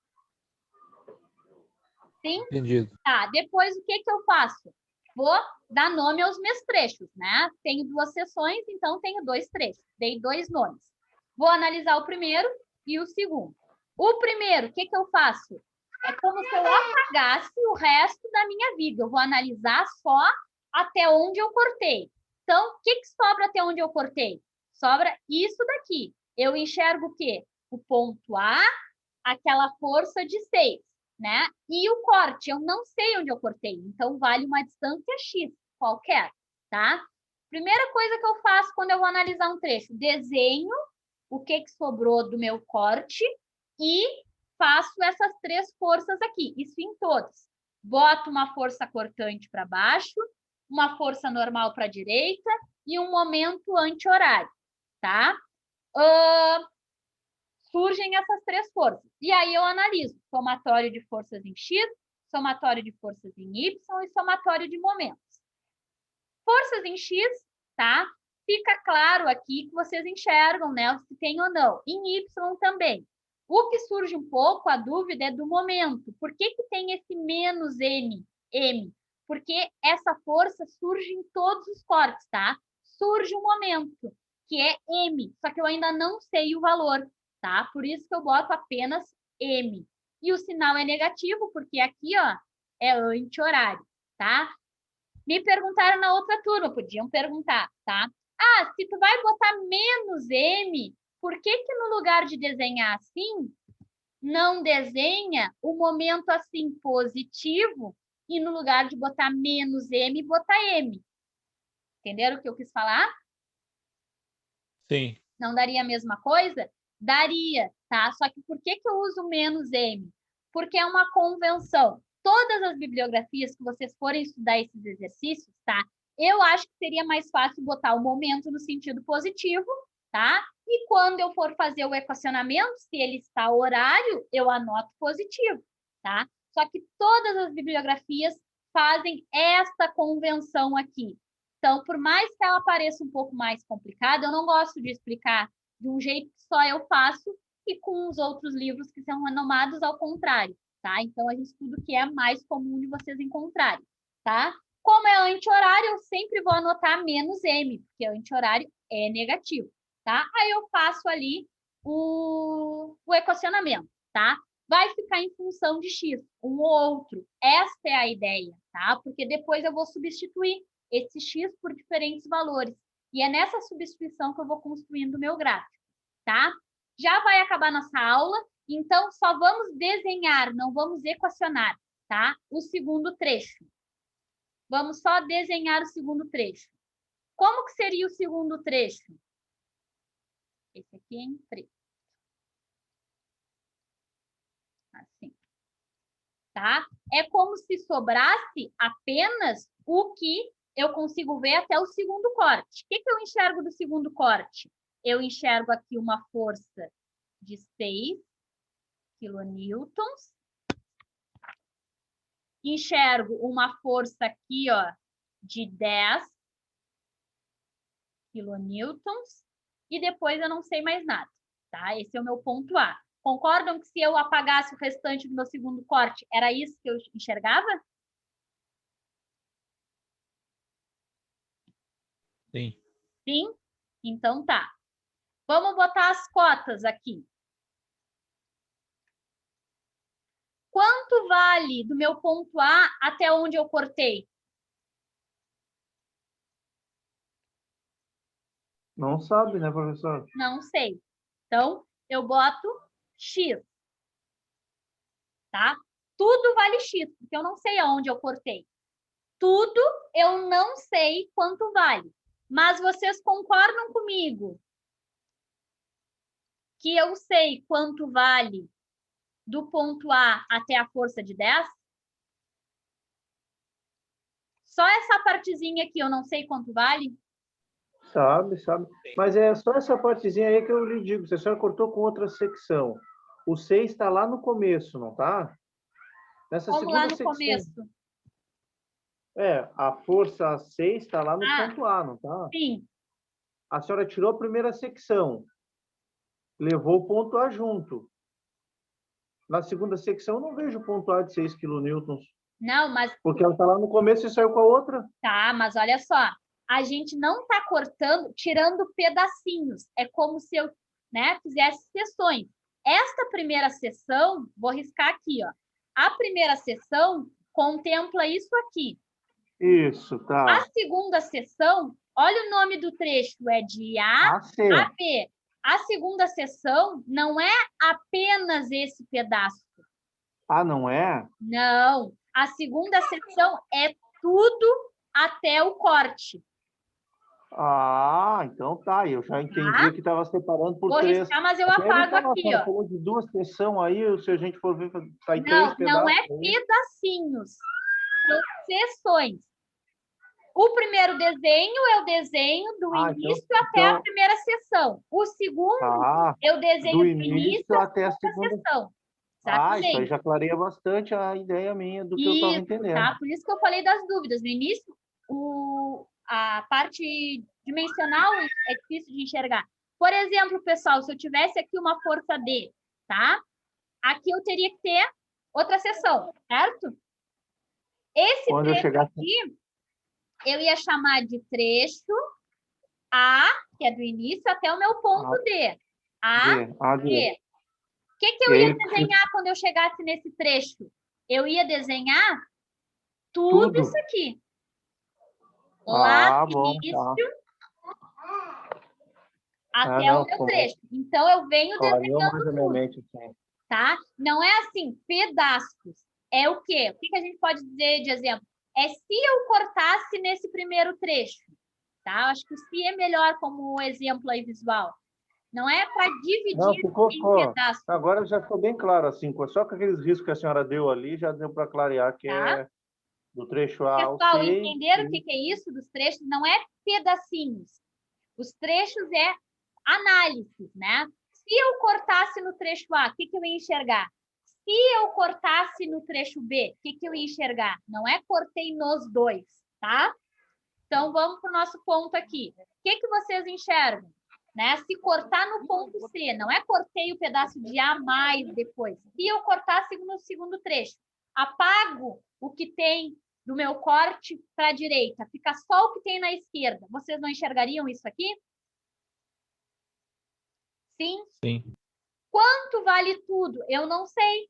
Sim? Entendido. Tá, depois o que eu faço? Vou dar nome aos meus trechos, né? Tenho 2 seções, então tenho 2 trechos. Dei 2 nomes. Vou analisar o primeiro e o segundo. O primeiro, o que eu faço? É como se eu apagasse o resto da minha vida. Eu vou analisar só até onde eu cortei. Então, o que sobra até onde eu cortei? Sobra isso daqui. Eu enxergo o quê? O ponto A, aquela força de 6, né? E o corte, eu não sei onde eu cortei. Então, vale uma distância X qualquer, tá? Primeira coisa que eu faço quando eu vou analisar um trecho, desenho o que sobrou do meu corte e faço essas 3 forças aqui, isso em todos. Boto uma força cortante para baixo, uma força normal para a direita e um momento anti-horário, tá? Surgem essas 3 forças. E aí eu analiso somatório de forças em X, somatório de forças em Y e somatório de momentos. Forças em X, tá? Fica claro aqui que vocês enxergam, né? Se tem ou não. Em Y também. O que surge um pouco, a dúvida, é do momento. Por que que tem esse menos M? Porque essa força surge em todos os cortes, tá? Surge um momento, que é M, só que eu ainda não sei o valor, tá? Por isso que eu boto apenas M. E o sinal é negativo, porque aqui, ó, é anti-horário, tá? Me perguntaram na outra turma, podiam perguntar, tá? Ah, se tu vai botar menos M, por que que no lugar de desenhar assim, não desenha o momento assim positivo e no lugar de botar menos M, botar M? Entenderam o que eu quis falar? Sim. Não daria a mesma coisa? Daria, tá? Só que por que que eu uso menos M? Porque é uma convenção. Todas as bibliografias que vocês forem estudar esses exercícios, tá? Eu acho que seria mais fácil botar o momento no sentido positivo, tá? E quando eu for fazer o equacionamento, se ele está horário, eu anoto positivo, tá? Só que todas as bibliografias fazem esta convenção aqui. Então, por mais que ela pareça um pouco mais complicada, eu não gosto de explicar de um jeito que só eu faço e com os outros livros que são renomados ao contrário, tá? Então, a gente estuda o que é mais comum de vocês encontrarem, tá? Como é anti-horário, eu sempre vou anotar menos M, porque anti-horário é negativo, tá? Aí eu faço ali o equacionamento, tá? Vai ficar em função de X, um ou outro. Esta é a ideia, tá? Porque depois eu vou substituir esse X por diferentes valores. E é nessa substituição que eu vou construindo o meu gráfico, tá? Já vai acabar nossa aula, então só vamos desenhar, não vamos equacionar, tá? O segundo trecho. Vamos só desenhar o segundo trecho. Como que seria o segundo trecho? Esse aqui é em preto. Assim. Tá? É como se sobrasse apenas o que eu consigo ver até o segundo corte. O que que eu enxergo do segundo corte? Eu enxergo aqui uma força de 6 quilonewtons. Enxergo uma força aqui, ó, de 10 quilonewtons. E depois eu não sei mais nada, tá? Esse é o meu ponto A. Concordam que se eu apagasse o restante do meu segundo corte, era isso que eu enxergava? Sim. Sim? Então tá. Vamos botar as cotas aqui. Quanto vale do meu ponto A até onde eu cortei? Não sabe, né, professor? Não sei. Então, eu boto X. Tá? Tudo vale X, porque eu não sei aonde eu cortei. Tudo eu não sei quanto vale. Mas vocês concordam comigo que eu sei quanto vale do ponto A até a força de 10? Só essa partezinha aqui eu não sei quanto vale? Sabe. Mas é só essa partezinha aí que eu lhe digo. Se a senhora cortou com outra secção. O 6 está lá no começo, não tá? Nessa Vamos lá segunda no secção. começo. É, a força 6 está lá no ponto A, não tá? Sim. A senhora tirou a primeira secção. Levou o ponto A junto. Na segunda secção, eu não vejo o ponto A de 6 quilonewtons. Não, mas... Porque ela está lá no começo e saiu com a outra. Tá, mas olha só. A gente não está cortando, tirando pedacinhos. É como se eu, né, fizesse seções. Esta primeira seção, vou riscar aqui, ó. A primeira seção contempla isso aqui. Isso, tá. A segunda seção, olha o nome do trecho, é de A a B. A segunda seção não é apenas esse pedaço. Ah, não é? Não. A segunda seção é tudo até o corte. Ah, então tá. Eu já entendi que estava separando por Vou 3. riscar, mas eu Até apago então, aqui, ó. falou de 2 seções aí, se a gente for ver, sai 3 pedaços. Não é aí. pedacinhos, são seções. O primeiro desenho é o desenho do início até a primeira seção. O segundo, eu desenho do início até a segunda seção. Ah, isso aí Exatamente. já clareia bastante a ideia minha do que eu estava Isso, entendendo. tá? Por isso que eu falei das dúvidas. No início, a parte dimensional é difícil de enxergar. Por exemplo, pessoal, se eu tivesse aqui uma força D, tá? Aqui eu teria que ter outra seção, certo? Esse Quando eu trecho chegar aqui, eu ia chamar de trecho A, que é do início, até o meu ponto D. A, D. O que eu ia desenhar quando eu chegasse nesse trecho? Eu ia desenhar tudo isso aqui. Lá do início até o meu trecho. Então, eu venho desenhando tudo. Tá? Não é assim, pedaços. É o quê? O que a gente pode dizer de exemplo? É se eu cortasse nesse primeiro trecho. Tá? Acho que o se é melhor como exemplo aí visual. Não é para dividir em pedaços. Agora já ficou bem claro, assim, só com aqueles riscos que a senhora deu ali, já deu para clarear que Tá? é do trecho A ao C. Pessoal, entenderam o que é isso dos trechos? Não é pedacinhos. Os trechos é análise, né? Se eu cortasse no trecho A, o que eu ia enxergar? Se eu cortasse no trecho B, o que eu ia enxergar? Não é cortei nos dois, tá? Então, vamos para o nosso ponto aqui. O que vocês enxergam? Né? Se cortar no ponto C, não é cortei o pedaço de A mais depois. Se eu cortasse no segundo trecho, apago o que tem do meu corte para a direita, fica só o que tem na esquerda. Vocês não enxergariam isso aqui? Sim? Sim. Quanto vale tudo? Eu não sei,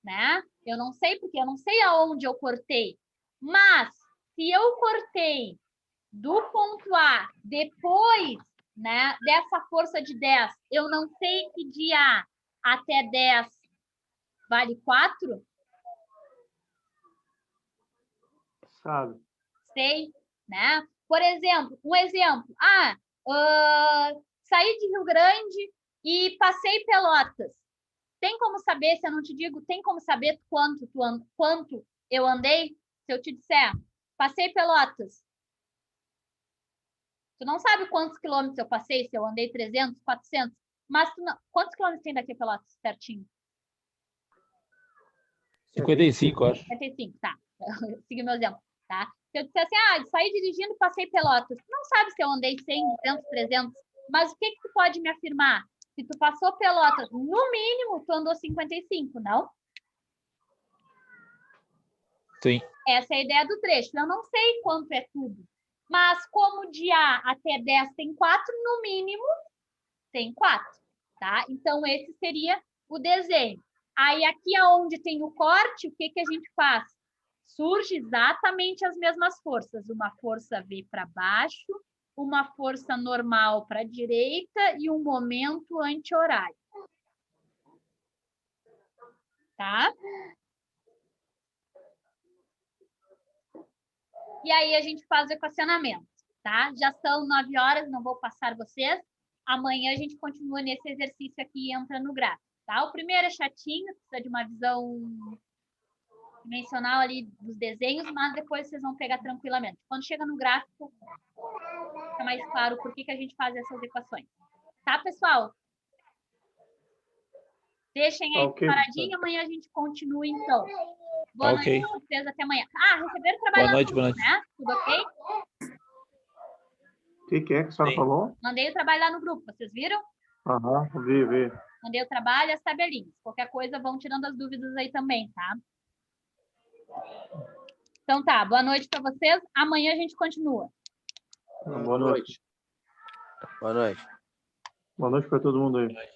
né? Eu não sei porque eu não sei aonde eu cortei. Mas, se eu cortei do ponto A depois, né, dessa força de 10, eu não sei que de A até 10 vale 4? Sabe? Sei, né? Por exemplo, saí de Rio Grande e passei Pelotas. Tem como saber, se eu não te digo, tem como saber quanto eu andei? Se eu te disser, passei Pelotas. Tu não sabe quantos quilômetros eu passei, se eu andei 300, 400, mas quantos quilômetros tem daqui a Pelotas, certinho? 55, acho. 55, tá. Segui meu exemplo, tá? Se eu disser assim, saí dirigindo, passei Pelotas. Tu não sabe se eu andei 100, 200, 300, mas o que tu pode me afirmar? Se tu passou Pelotas, no mínimo, tu andou 55, não? Sim. Essa é a ideia do trecho. Eu não sei quanto é tudo. Mas como de A até 10 tem 4, no mínimo tem 4, tá? Então, esse seria o desenho. Aí, aqui onde tem o corte, o que a gente faz? Surge exatamente as mesmas forças. Uma força V para baixo, uma força normal para a direita e um momento anti-horário. Tá? E aí a gente faz o equacionamento, tá? Já são 9 horas, não vou passar vocês. Amanhã a gente continua nesse exercício aqui e entra no gráfico, tá? O primeiro é chatinho, precisa de uma visão dimensional ali dos desenhos, mas depois vocês vão pegar tranquilamente. Quando chega no gráfico, fica mais claro por que a gente faz essas equações. Tá, pessoal? Deixem aí paradinho, amanhã a gente continua, então. Boa noite para vocês, até amanhã. Receberam o trabalho lá no grupo, né? Tudo ok? O que é que a senhora falou? Mandei o trabalho lá no grupo, vocês viram? Vi. Mandei o trabalho e as tabelinhas. Qualquer coisa, vão tirando as dúvidas aí também, tá? Então tá, boa noite para vocês. Amanhã a gente continua. Boa noite. Boa noite. Boa noite para todo mundo aí.